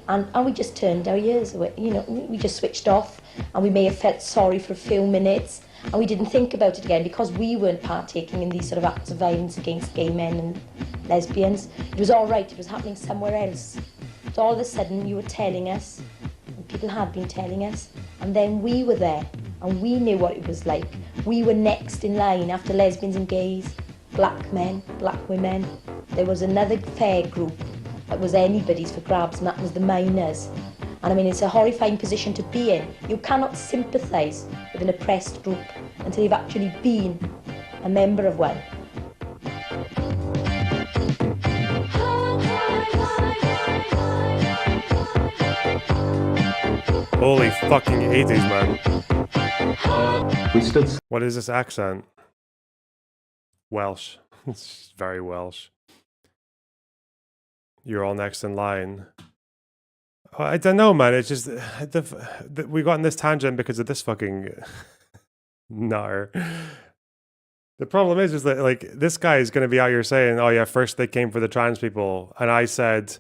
And we just turned our ears away, you know, we just switched off, and we may have felt sorry for a few minutes, and we didn't think about it again because we weren't partaking in these sort of acts of violence against gay men and lesbians. It was all right, it was happening somewhere else. So all of a sudden you were telling us, and people had been telling us, and then we were there, and we knew what it was like. We were next in line after lesbians and gays, black men, black women. There was another fair group that was anybody's for grabs, and that was the miners. And I mean, it's a horrifying position to be in. You cannot sympathise with an oppressed group until you've actually been a member of one. Holy fucking 80s, man. We stood. What is this accent? Welsh. It's very Welsh. You're all next in line. I don't know, man. It's just we got in this tangent because of this fucking nutter. The problem is that like this guy is going to be out here saying, "Oh yeah, first they came for the trans people," and I said,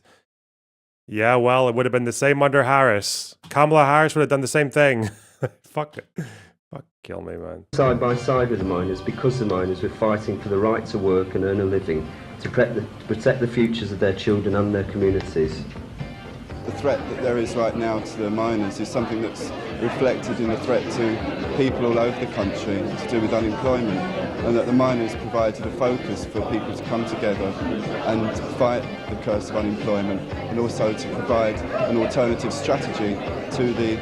"Yeah, well, it would have been the same under Harris. Kamala Harris would have done the same thing." Fuck it. Fuck, kill me, man. Side by side with the miners, because the miners were fighting for the right to work and earn a living, to protect the futures of their children and their communities. The threat that there is right now to the miners is something that's reflected in the threat to people all over the country to do with unemployment, and that the miners provided a focus for people to come together and fight the curse of unemployment, and also to provide an alternative strategy to the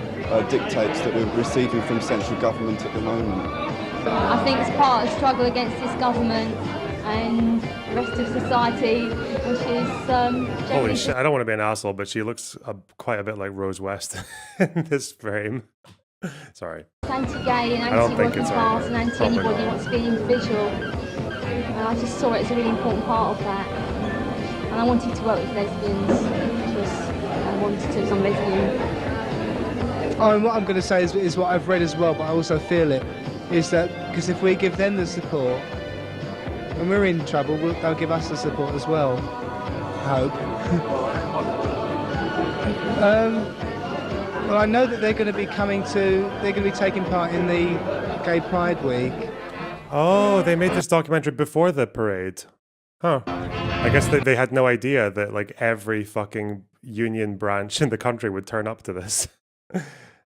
dictates that we're receiving from central government at the moment. I think it's part of the struggle against this government and the rest of society, which is holy shit, I don't want to be an asshole, but she looks quite a bit like Rose West in this frame. Sorry. Anti-gay and anti-working class and anti-anybody wants to be an individual. And I just saw it as a really important part of that. And I wanted to work with lesbians because I wanted to, as I'm lesbian. What I'm going to say is what I've read as well, but I also feel it, is that because if we give them the support, when we're in trouble, they'll give us the support as well. I hope. Well, I know that they're going to be taking part in the Gay Pride Week. Oh, they made this documentary before the parade. Huh. I guess they had no idea that like every fucking union branch in the country would turn up to this.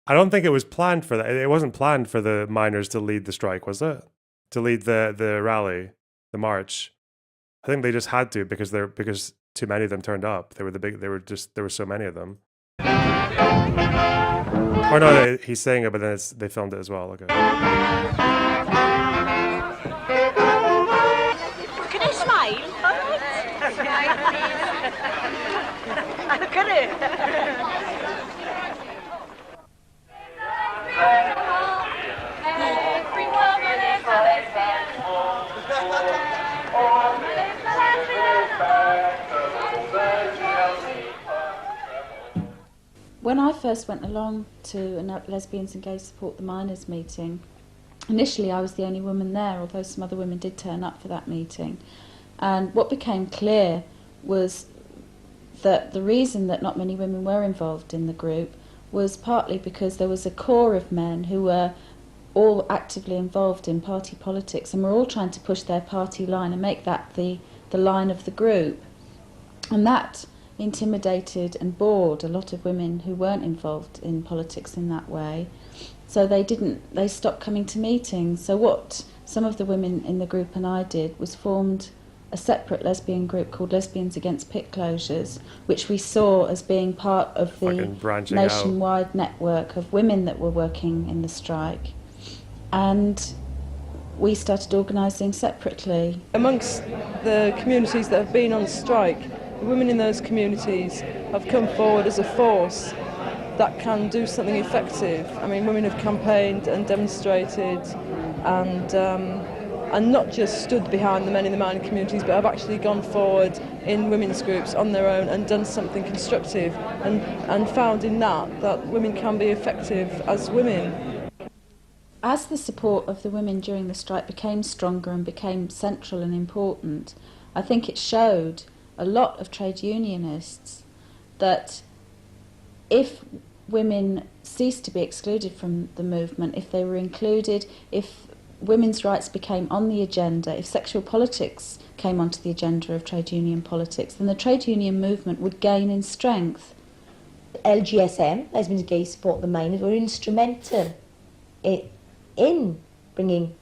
I don't think it was planned for that. It wasn't planned for the miners to lead the strike, was it? To lead the rally, the march. I think they just had to because too many of them turned up. There were so many of them. Or no, he's saying it, but then they filmed it as well. Okay. Can you smile? Can you? When I first went along to a Lesbians and Gays Support the Miners meeting, initially I was the only woman there, although some other women did turn up for that meeting. And what became clear was that the reason that not many women were involved in the group was partly because there was a core of men who were all actively involved in party politics and were all trying to push their party line and make that the line of the group. And that intimidated and bored a lot of women who weren't involved in politics in that way. So they stopped coming to meetings. So what some of the women in the group and I did was formed a separate lesbian group called Lesbians Against Pit Closures, which we saw as being part of the nationwide network of women that were working in the strike. and we started organising separately. Amongst the communities that have been on strike, the women in those communities have come forward as a force that can do something effective. I mean, women have campaigned and demonstrated and not just stood behind the men in the mining communities, but have actually gone forward in women's groups on their own and done something constructive and found in that women can be effective as women. As the support of the women during the strike became stronger and became central and important, I think it showed a lot of trade unionists that if women ceased to be excluded from the movement, if they were included, if women's rights became on the agenda, if sexual politics came onto the agenda of trade union politics, then the trade union movement would gain in strength. LGSM, Lesbians and Gays Support the Miners, were instrumental in bringing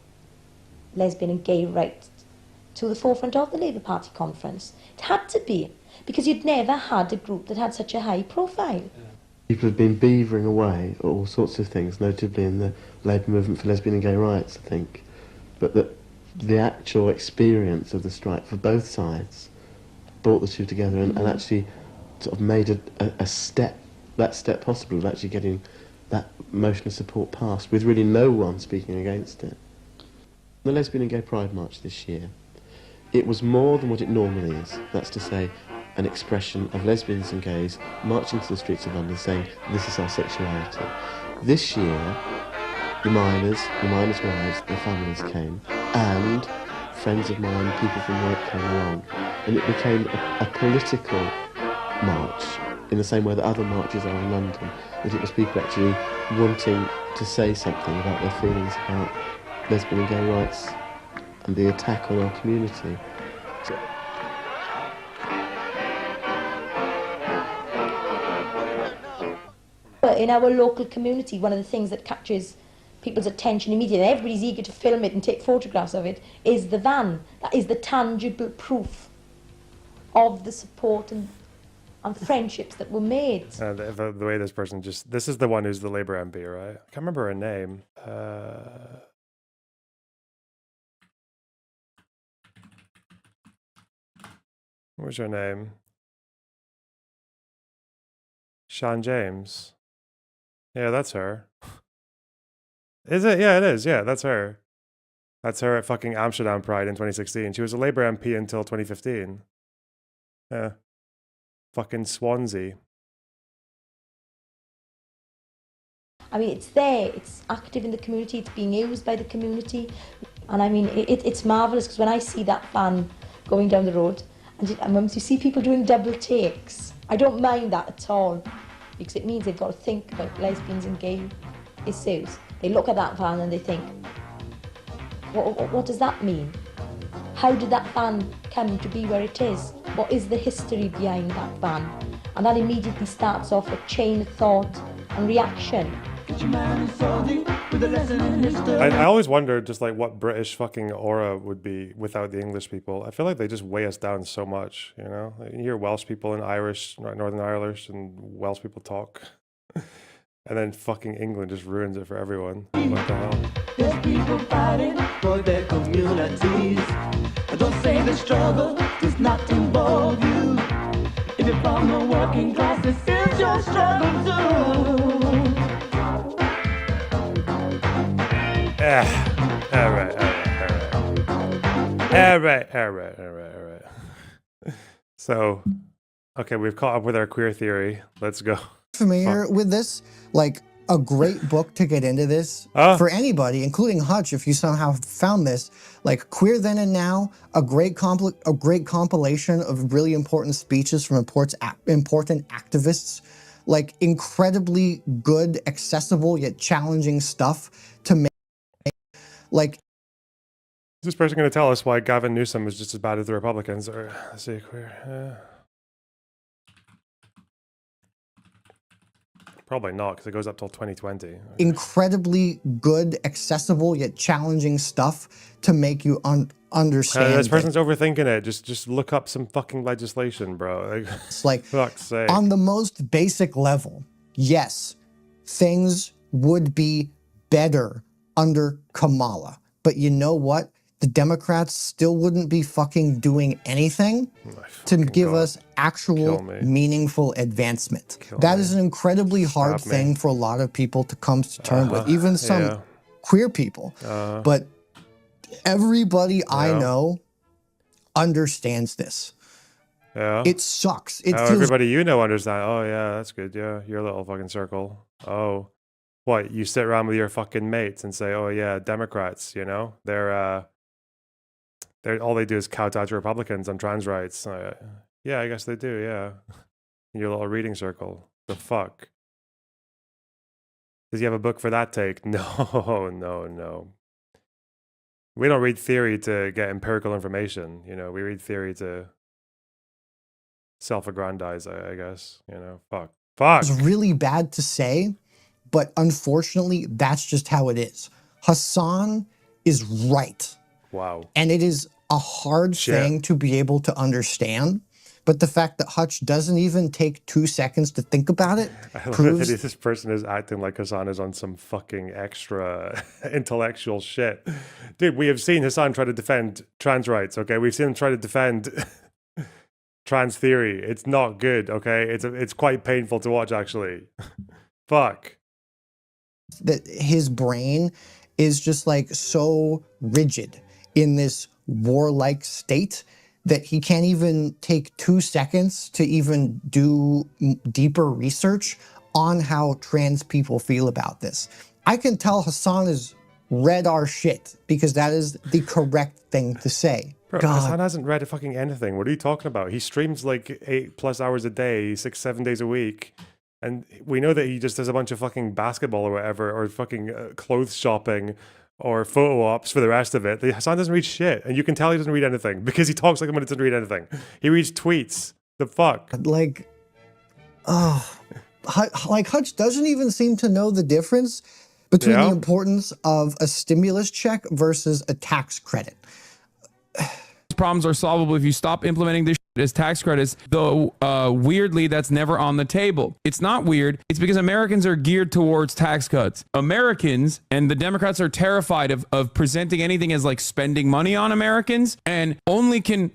lesbian and gay rights to the forefront of the Labour Party conference. It had to be, because you'd never had a group that had such a high profile. People have been beavering away at all sorts of things, notably in the Labour movement for lesbian and gay rights, I think. But the actual experience of the strike for both sides brought the two together and actually sort of made a step possible of actually getting that motion of support passed, with really no one speaking against it. The Lesbian and Gay Pride March this year, it was more than what it normally is. That's to say, an expression of lesbians and gays marching to the streets of London saying, this is our sexuality. This year, the miners' wives, their families came, and friends of mine, people from work came along, and it became a political march, in the same way that other marches are in London, that it was people actually wanting to say something about their feelings about lesbian and gay rights and the attack on our community. In our local community, one of the things that catches people's attention immediately, and everybody's eager to film it and take photographs of it, is the van. That is the tangible proof of the support and friendships that were made. The way this person this is the one who's the Labour MP, right? I can't remember her name. What was her name? Sean James. Yeah, that's her. Is it? Yeah, it is. Yeah, that's her. That's her at fucking Amsterdam Pride in 2016. She was a Labour MP until 2015. Yeah. Fucking Swansea. I mean, it's there, it's active in the community, it's being used by the community. And I mean, it's marvellous, because when I see that van going down the road, and when you see people doing double takes, I don't mind that at all, because it means they've got to think about lesbians and gay issues. They look at that van and they think, what does that mean? How did that van come to be where it is? What is the history behind that van? And that immediately starts off a chain of thought and reaction. I always wondered just like what British fucking aura would be without the English people. I feel like they just weigh us down so much, you know? Like, you hear Welsh people and Irish, Northern Irish and Welsh people talk. And then fucking England just ruins it for everyone. What the hell? There's people fighting for their communities. Don't say the struggle does not involve you. If you're from the working class, this is your struggle too. All right. So, okay, we've caught up with our queer theory. Let's go. Familiar with this? Like, a great book to get into this for anybody, including Hutch, if you somehow found this. Like, Queer Then and Now, a great compilation of really important speeches from important activists. Like, incredibly good, accessible, yet challenging stuff to make. Like, is this person going to tell us why Gavin Newsom is just as bad as the Republicans? Or let's see, queer. Probably not, because it goes up till 2020. Incredibly good, accessible, yet challenging stuff to make you understand. This person's overthinking it. Just look up some fucking legislation, bro. It's like, fuck's sake. On the most basic level, yes, things would be better under Kamala. But you know what? The Democrats still wouldn't be fucking doing anything to give us actual meaningful advancement. That is an incredibly hard thing for a lot of people to come to terms with, even some queer people. But everybody I know understands this. Yeah. It sucks. It feels everybody you know understands. Oh yeah, that's good. Yeah, your little fucking circle. Oh, what? You sit around with your fucking mates and say, "Oh yeah, Democrats. You know, they're all they do is kowtow to Republicans on trans rights." Yeah, I guess they do. Yeah, in your little reading circle. The fuck? Does he have a book for that take? No, no. We don't read theory to get empirical information. You know, we read theory to self-aggrandize, I guess. You know, fuck. It's really bad to say, but unfortunately, that's just how it is. Hasan is right. Wow. And it is a hard thing to be able to understand. But the fact that Hutch doesn't even take 2 seconds to think about it proves that this person is acting like Hasan is on some fucking extra intellectual shit. Dude, we have seen Hasan try to defend trans rights, okay? We've seen him try to defend trans theory. It's not good, okay? It's quite painful to watch, actually. Fuck. That his brain is just like so rigid in this warlike state that he can't even take 2 seconds to even do deeper research on how trans people feel about this. I can tell Hasan has read our shit because that is the correct thing to say. Bro, Hasan hasn't read fucking anything. What are you talking about? He streams like 8+ hours a day, 6-7 days a week. And we know that he just does a bunch of fucking basketball or whatever, or fucking clothes shopping, or photo ops for the rest of it. Hasan doesn't read shit. And you can tell he doesn't read anything because he talks like him when he doesn't read anything. He reads tweets. The fuck? Like Hutch doesn't even seem to know the difference between the importance of a stimulus check versus a tax credit. Problems are solvable if you stop implementing this as tax credits, though weirdly that's never on the table. It's not weird. It's because Americans are geared towards tax cuts. Americans and the Democrats are terrified of presenting anything as like spending money on Americans, and only can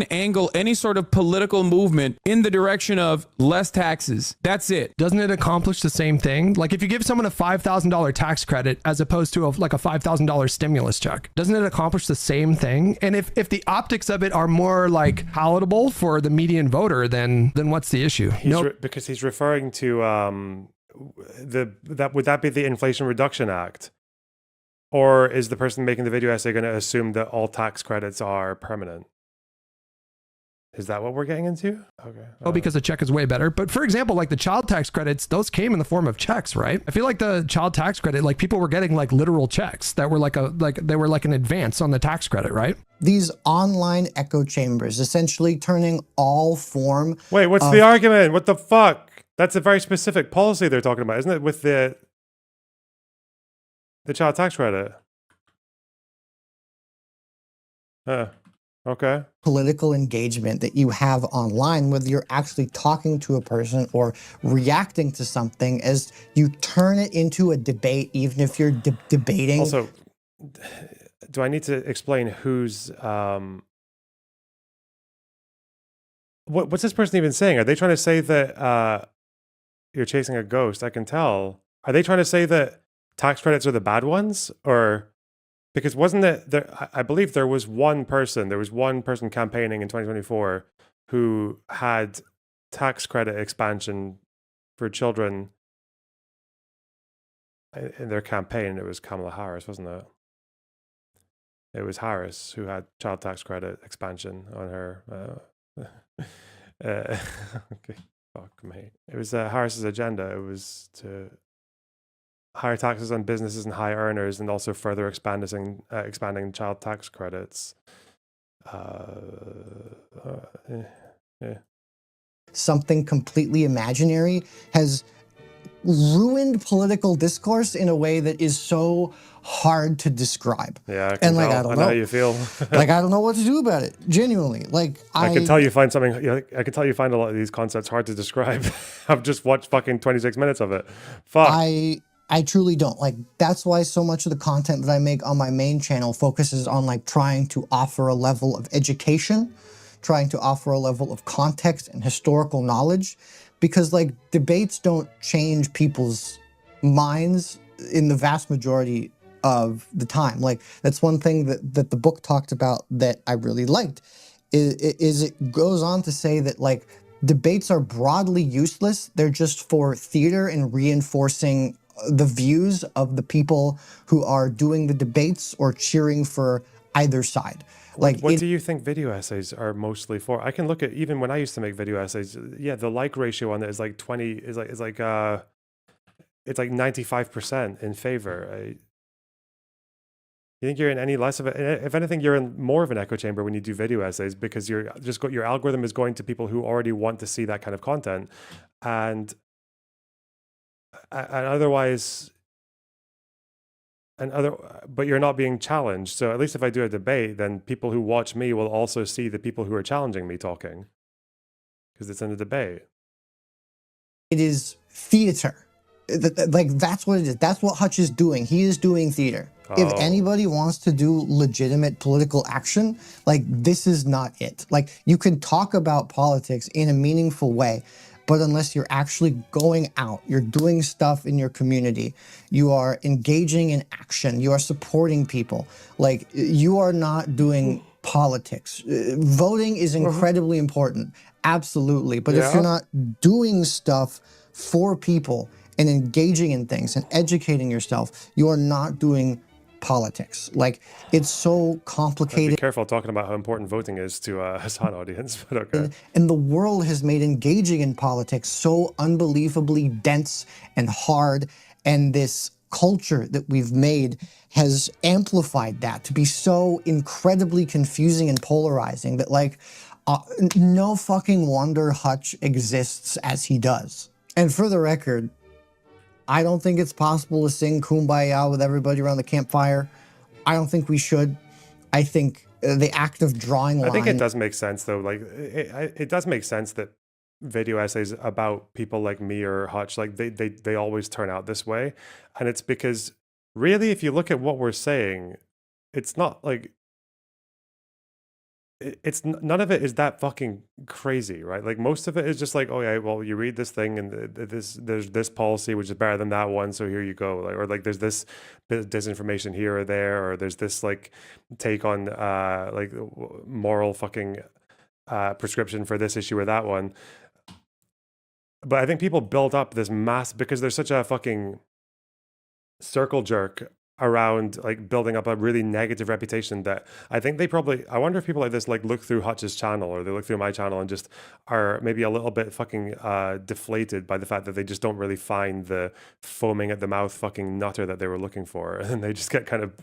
angle any sort of political movement in the direction of less taxes. That's it. Doesn't it accomplish the same thing? Like if you give someone a $5,000 tax credit as opposed to like a $5,000 stimulus check, doesn't it accomplish the same thing? And if the optics of it are more like palatable for the median voter, then what's the issue? Because he's referring to would that be the Inflation Reduction Act, or is the person making the video essay going to assume that all tax credits are permanent? Is that what we're getting into? Okay. Oh, because the check is way better. But for example, like the child tax credits, those came in the form of checks, right? I feel like the child tax credit, like people were getting like literal checks that were they were like an advance on the tax credit, right? These online echo chambers, essentially turning all form. Wait, what's the argument? What the fuck? That's a very specific policy they're talking about, isn't it? With the child tax credit. Okay. Political engagement that you have online, whether you're actually talking to a person or reacting to something, as you turn it into a debate, even if you're debating. Also, do I need to explain who's what's this person even saying? Are they trying to say that you're chasing a ghost? I can tell. Are they trying to say that tax credits are the bad ones, or? Because wasn't it there? I believe there was one person campaigning in 2024 who had tax credit expansion for children in their campaign. It was Kamala Harris, wasn't it? It was Harris who had child tax credit expansion on her. Okay, fuck me. It was Harris's agenda. It was to higher taxes on businesses and high earners, and also further expanding child tax credits. Something completely imaginary has ruined political discourse in a way that is so hard to describe. Yeah, I know how you feel. Like, I don't know what to do about it. Genuinely, like I can tell you find something. I can tell you find a lot of these concepts hard to describe. I've just watched fucking 26 minutes of it. Fuck. I truly don't. Like, that's why so much of the content that I make on my main channel focuses on like trying to offer a level of education, trying to offer a level of context and historical knowledge, because like debates don't change people's minds in the vast majority of the time. Like, that's one thing that the book talked about that I really liked, is it goes on to say that like debates are broadly useless. They're just for theater and reinforcing the views of the people who are doing the debates or cheering for either side. Like, what do you think video essays are mostly for? I can look at, even when I used to make video essays, yeah, the like ratio on it is like 20, is like it's like 95% in favor. You think you're in any less of it? If anything, you're in more of an echo chamber when you do video essays, because your algorithm is going to people who already want to see that kind of content, and otherwise, but you're not being challenged. So at least if I do a debate, then people who watch me will also see the people who are challenging me talking, because it's in a debate. It is theater. Like, that's what it is. That's what Hutch is doing. He is doing theater. If anybody wants to do legitimate political action, like, this is not it. Like, you can talk about politics in a meaningful way, but unless you're actually going out, you're doing stuff in your community, you are engaging in action, you are supporting people, like, you are not doing politics. Voting is incredibly important, absolutely. But if you're not doing stuff for people and engaging in things and educating yourself, you are not doing politics. Like, it's so complicated. Be careful talking about how important voting is to a Hasan audience, but okay. And the world has made engaging in politics so unbelievably dense and hard, and this culture that we've made has amplified that to be so incredibly confusing and polarizing that, like, no fucking wonder Hutch exists as he does. And for the record, I don't think it's possible to sing Kumbaya with everybody around the campfire. I don't think we should. I think the act of drawing lines... I think it does make sense, though. Like, it does make sense that video essays about people like me or Hutch, like, they always turn out this way. And it's because, really, if you look at what we're saying, it's not, like... none of it is that fucking crazy, right? Like, most of it is just like, oh yeah, well, you read this thing and there's this policy which is better than that one, so here you go. Like, or like there's this disinformation here or there, or there's this like take on like moral fucking prescription for this issue or that one. But I think people build up this mass because there's such a fucking circle jerk around like building up a really negative reputation that I think they probably, I wonder if people like this like look through Hutch's channel or they look through my channel and just are maybe a little bit fucking deflated by the fact that they just don't really find the foaming at the mouth fucking nutter that they were looking for, and they just get kind of,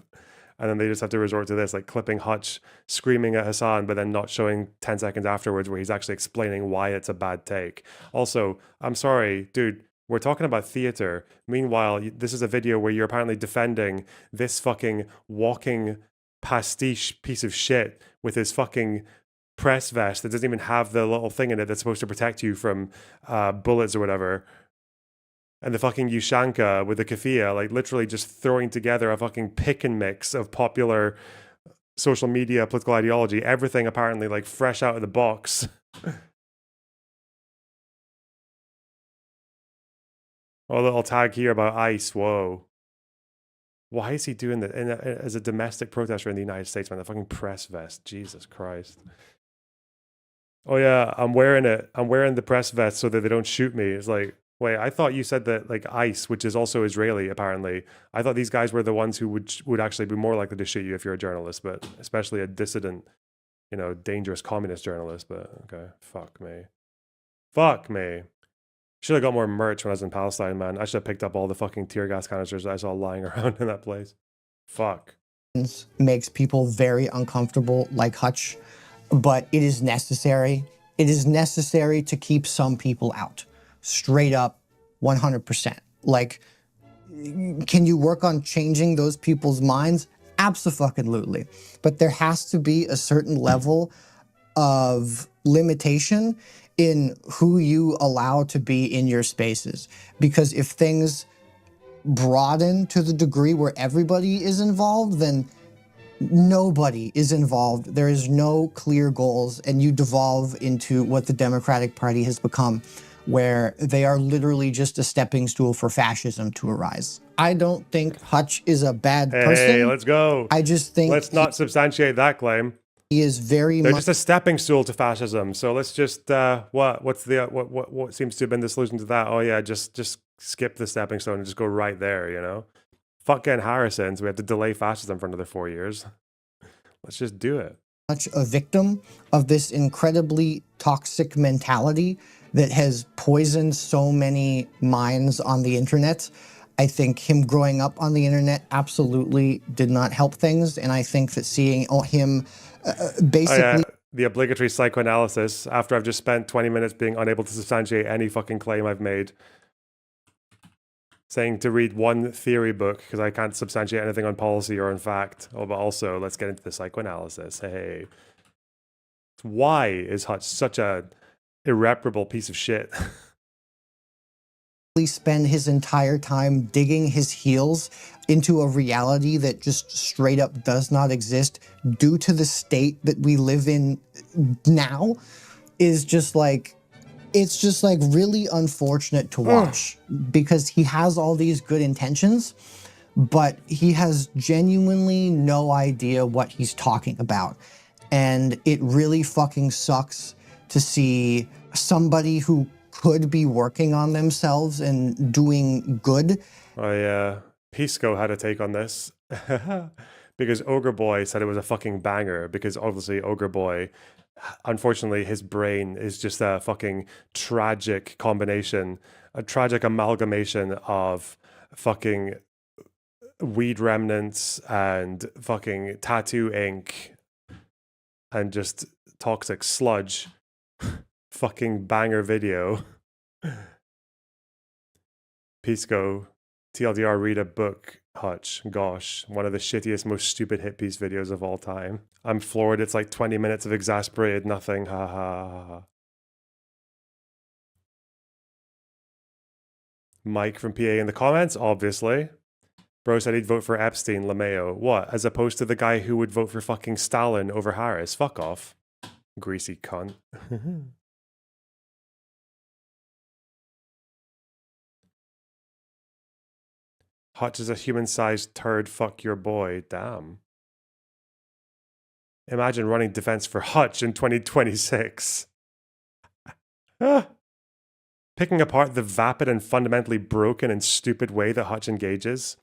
and then they just have to resort to this, like clipping Hutch screaming at Hasan, but then not showing 10 seconds afterwards where he's actually explaining why it's a bad take. Also, I'm sorry, dude, we're talking about theater. Meanwhile, this is a video where you're apparently defending this fucking walking pastiche piece of shit with his fucking press vest that doesn't even have the little thing in it that's supposed to protect you from bullets or whatever. And the fucking Ushanka with the keffiyeh, like literally just throwing together a fucking pick and mix of popular social media, political ideology, everything apparently like fresh out of the box. Oh, a little tag here about ICE. Whoa. Why is he doing that as a domestic protester in the United States, man? The fucking press vest. Jesus Christ. Oh yeah, I'm wearing it. I'm wearing the press vest so that they don't shoot me. It's like, wait, I thought you said that like ICE, which is also Israeli, apparently. I thought these guys were the ones who would actually be more likely to shoot you if you're a journalist, but especially a dissident, you know, dangerous communist journalist. But okay, fuck me. Fuck me. Should have got more merch when I was in Palestine, man. I should have picked up all the fucking tear gas canisters that I saw lying around in that place. Fuck. Makes people very uncomfortable, like Hutch, but it is necessary. It is necessary to keep some people out. Straight up, 100%. Like, can you work on changing those people's minds? Abso-fucking-lutely. But there has to be a certain level of limitation in who you allow to be in your spaces. Because if things broaden to the degree where everybody is involved, then nobody is involved. There is no clear goals, and you devolve into what the Democratic Party has become, where they are literally just a stepping stool for fascism to arise. I don't think Hutch is a bad person. Hey, let's go. I just think let's not substantiate that claim. He is very They're much just a stepping stool to fascism. So let's just what seems to have been the solution to that? Oh yeah, just skip the stepping stone and just go right there, you know? Fuck getting Harrison, so we have to delay fascism for another 4 years. Let's just do it. Much a victim of this incredibly toxic mentality that has poisoned so many minds on the internet. I think him growing up on the internet absolutely did not help things, and I think that seeing him basically... The obligatory psychoanalysis after I've just spent 20 minutes being unable to substantiate any fucking claim I've made. Saying to read one theory book because I can't substantiate anything on policy or on fact. Oh, but also, let's get into the psychoanalysis. Hey. Why is Hutch such a irreparable piece of shit? Spend his entire time digging his heels into a reality that just straight up does not exist due to the state that we live in now is just like, it's just like really unfortunate to watch because he has all these good intentions, but he has genuinely no idea what he's talking about. And it really fucking sucks to see somebody who could be working on themselves and doing good. Oh yeah, Pisco had a take on this because Ogre Boy said it was a fucking banger because obviously Ogre Boy, unfortunately his brain is just a fucking tragic combination, a tragic amalgamation of fucking weed remnants and fucking tattoo ink and just toxic sludge. Fucking banger video. Pisco, TLDR, read a book, Hutch. Gosh, one of the shittiest, most stupid Hitpiece videos of all time. I'm floored. It's like 20 minutes of exasperated nothing. Ha ha ha ha. Mike from PA in the comments, obviously. Bro said he'd vote for Epstein, LeMayo. What? As opposed to the guy who would vote for fucking Stalin over Harris. Fuck off. Greasy cunt. Hutch is a human-sized turd, fuck your boy. Damn. Imagine running defense for Hutch in 2026. Picking apart the vapid and fundamentally broken and stupid way that Hutch engages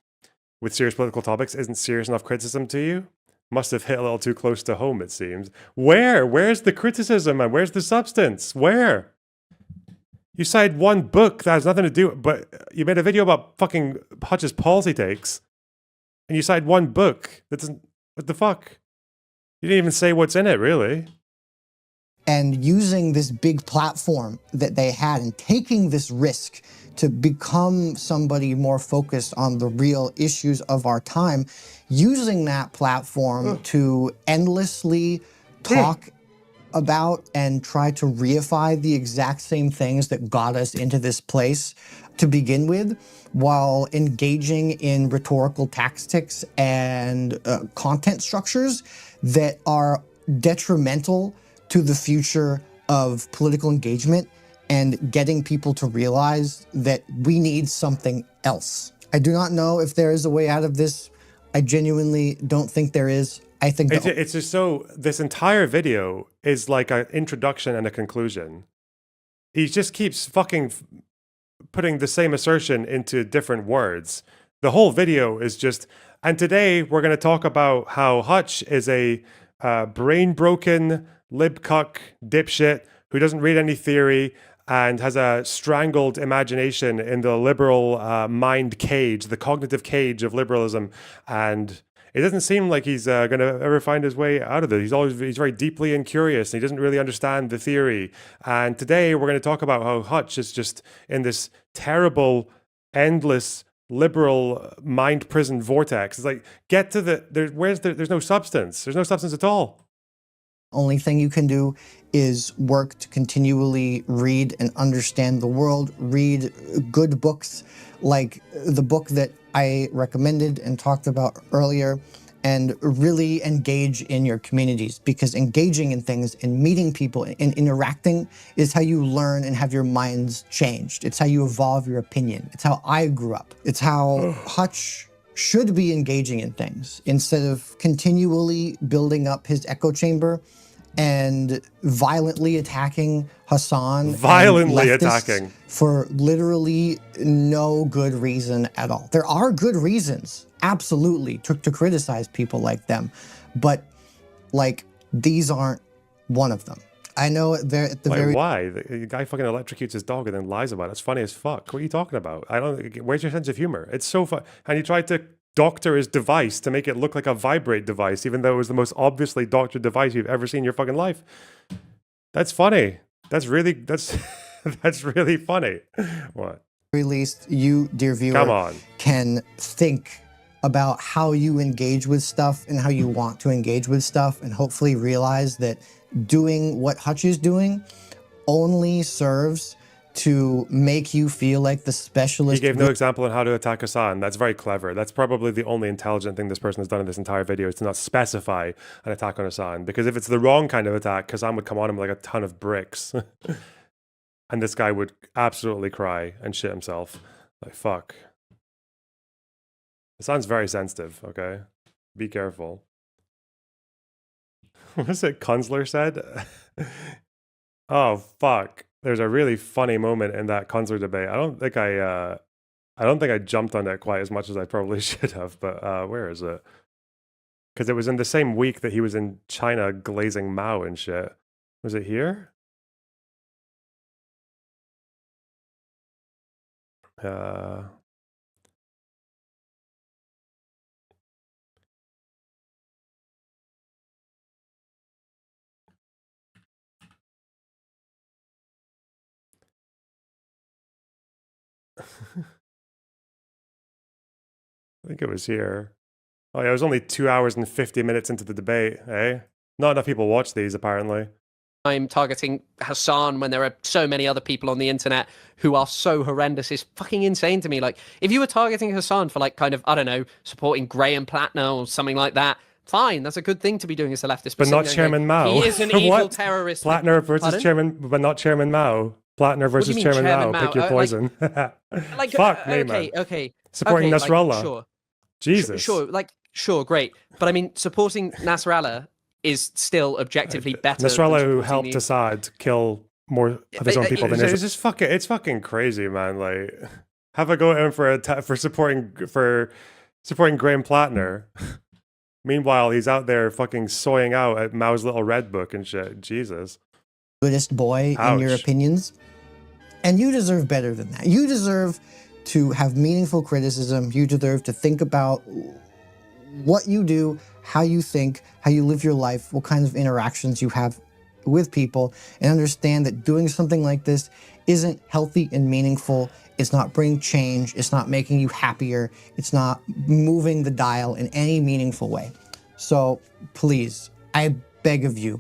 with serious political topics isn't serious enough criticism to you? Must have hit a little too close to home, it seems. Where? Where's the criticism and where's the substance? Where? You cite one book that has nothing to do, but you made a video about fucking Hutch's policy takes, and you cite one book that doesn't. What the fuck? You didn't even say what's in it, really. And using this big platform that they had and taking this risk to become somebody more focused on the real issues of our time, using that platform to endlessly talk about and try to reify the exact same things that got us into this place to begin with, while engaging in rhetorical tactics and content structures that are detrimental to the future of political engagement and getting people to realize that we need something else. I do not know if there is a way out of this. I genuinely don't think there is. I think it's just so, this entire video is like an introduction and a conclusion. He just keeps fucking putting the same assertion into different words. The whole video is just, and today we're going to talk about how Hutch is a brain-broken, libcuck dipshit who doesn't read any theory and has a strangled imagination in the liberal mind cage, the cognitive cage of liberalism. And it doesn't seem like he's going to ever find his way out of it. He's very deeply incurious, and he doesn't really understand the theory. And today we're going to talk about how Hutch is just in this terrible, endless, liberal mind prison vortex. It's like, get to the, there's no substance. There's no substance at all. Only thing you can do is work to continually read and understand the world, read good books like the book that I recommended and talked about earlier, and really engage in your communities, because engaging in things and meeting people and interacting is how you learn and have your minds changed. It's how you evolve your opinion. It's how I grew up. It's how Hutch should be engaging in things instead of continually building up his echo chamber and violently attacking Hasan. Violently and leftists attacking. For literally no good reason at all. There are good reasons, absolutely, to criticize people like them, but like these aren't one of them. I know they're at the very. Why? The guy fucking electrocutes his dog and then lies about it. It's funny as fuck. What are you talking about? I don't. Where's your sense of humor? It's so fun. And he tried to doctor his device to make it look like a vibrate device, even though it was the most obviously doctored device you've ever seen in your fucking life. That's funny. That's that's really funny. What? At least you, dear viewer, Come on. can think about how you engage with stuff and how you want to engage with stuff, and hopefully realize that doing what Hutch is doing only serves to make you feel like the specialist. He gave no example on how to attack Hasan. That's very clever. That's probably the only intelligent thing this person has done in this entire video, is to not specify an attack on Hasan. Because if it's the wrong kind of attack, Hasan would come on him like a ton of bricks. And this guy would absolutely cry and shit himself. Like, fuck. Hasan's very sensitive, okay? Be careful. What was it Kunzler said? Oh, fuck. There's a really funny moment in that Kunzler debate. I don't think I jumped on it quite as much as I probably should have, but where is it? Because it was in the same week that he was in China glazing Mao and shit. Was it here? I think it was here. Oh yeah, it was only 2 hours and 50 minutes into the debate, eh? Not enough people watch these, apparently. I'm targeting Hasan when there are so many other people on the internet who are so horrendous is fucking insane to me. Like, if you were targeting Hasan for, like, kind of, I don't know, supporting Graham Plattner or something like that, fine, that's a good thing to be doing as a leftist. But not Chairman Mao. He is an evil terrorist. Plattner versus Pardon? Chairman, but not Chairman Mao. Plattner versus Chairman Mao. Pick your poison. Fuck me, man. Okay. Supporting Nasrallah. Like, sure. Jesus. Sure, great. But I mean, supporting Nasrallah is still objectively better. Nasrallah, who helped Assad kill more of his own people than Israel. It's fucking crazy, man. Like, have a go at him for supporting Graham Plattner. Meanwhile, he's out there fucking soying out at Mao's little red book and shit. Jesus. Goodest boy in your opinions. And you deserve better than that. You deserve to have meaningful criticism. You deserve to think about what you do, how you think, how you live your life, what kinds of interactions you have with people, and understand that doing something like this isn't healthy and meaningful. It's not bringing change. It's not making you happier. It's not moving the dial in any meaningful way. So please, I beg of you,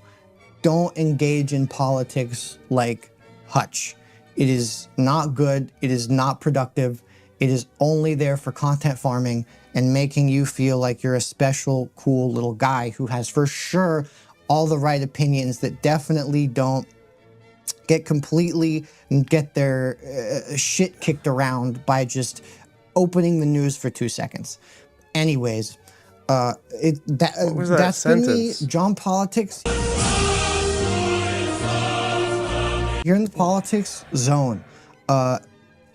don't engage in politics like Hutch. It is not good. It is not productive. It is only there for content farming and making you feel like you're a special, cool little guy who has for sure all the right opinions that definitely don't get their shit kicked around by just opening the news for 2 seconds. Anyways, that's been me, John Politics. You're in the politics zone.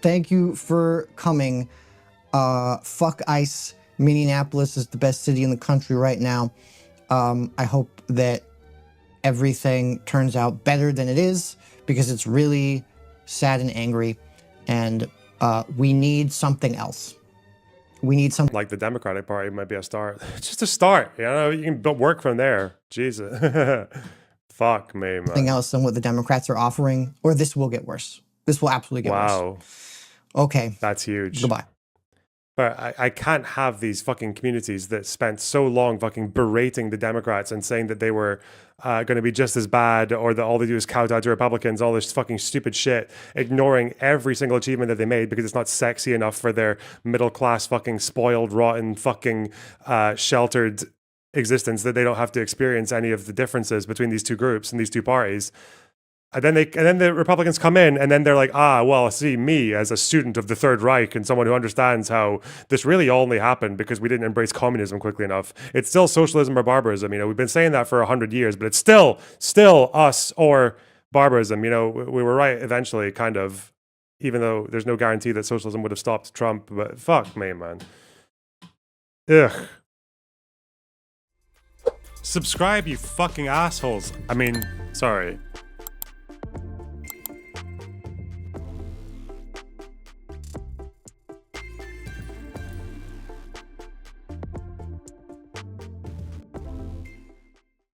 Thank you for coming. Fuck ICE. Minneapolis is the best city in the country right now. I hope that everything turns out better than it is, because it's really sad and angry, and we need something else. We need something like the Democratic Party might be a start. Just a start, you know. You can work from there. Jesus. Fuck me, man. Something else than what the Democrats are offering, or this will get worse. This will absolutely get worse. Wow. Okay. That's huge. Goodbye. But I can't have these fucking communities that spent so long fucking berating the Democrats and saying that they were going to be just as bad, or that all they do is kowtow to Republicans, all this fucking stupid shit, ignoring every single achievement that they made because it's not sexy enough for their middle class fucking spoiled, rotten, fucking sheltered existence, that they don't have to experience any of the differences between these two groups and these two parties. And then the Republicans come in, and then they're like, well, see, me as a student of the Third Reich and someone who understands how this really only happened because we didn't embrace communism quickly enough. It's still socialism or barbarism. You know, we've been saying that for 100 years, but it's still us or barbarism. You know, we were right eventually, kind of, even though there's no guarantee that socialism would have stopped Trump. But fuck me, man. Ugh. Subscribe, you fucking assholes. I mean, sorry.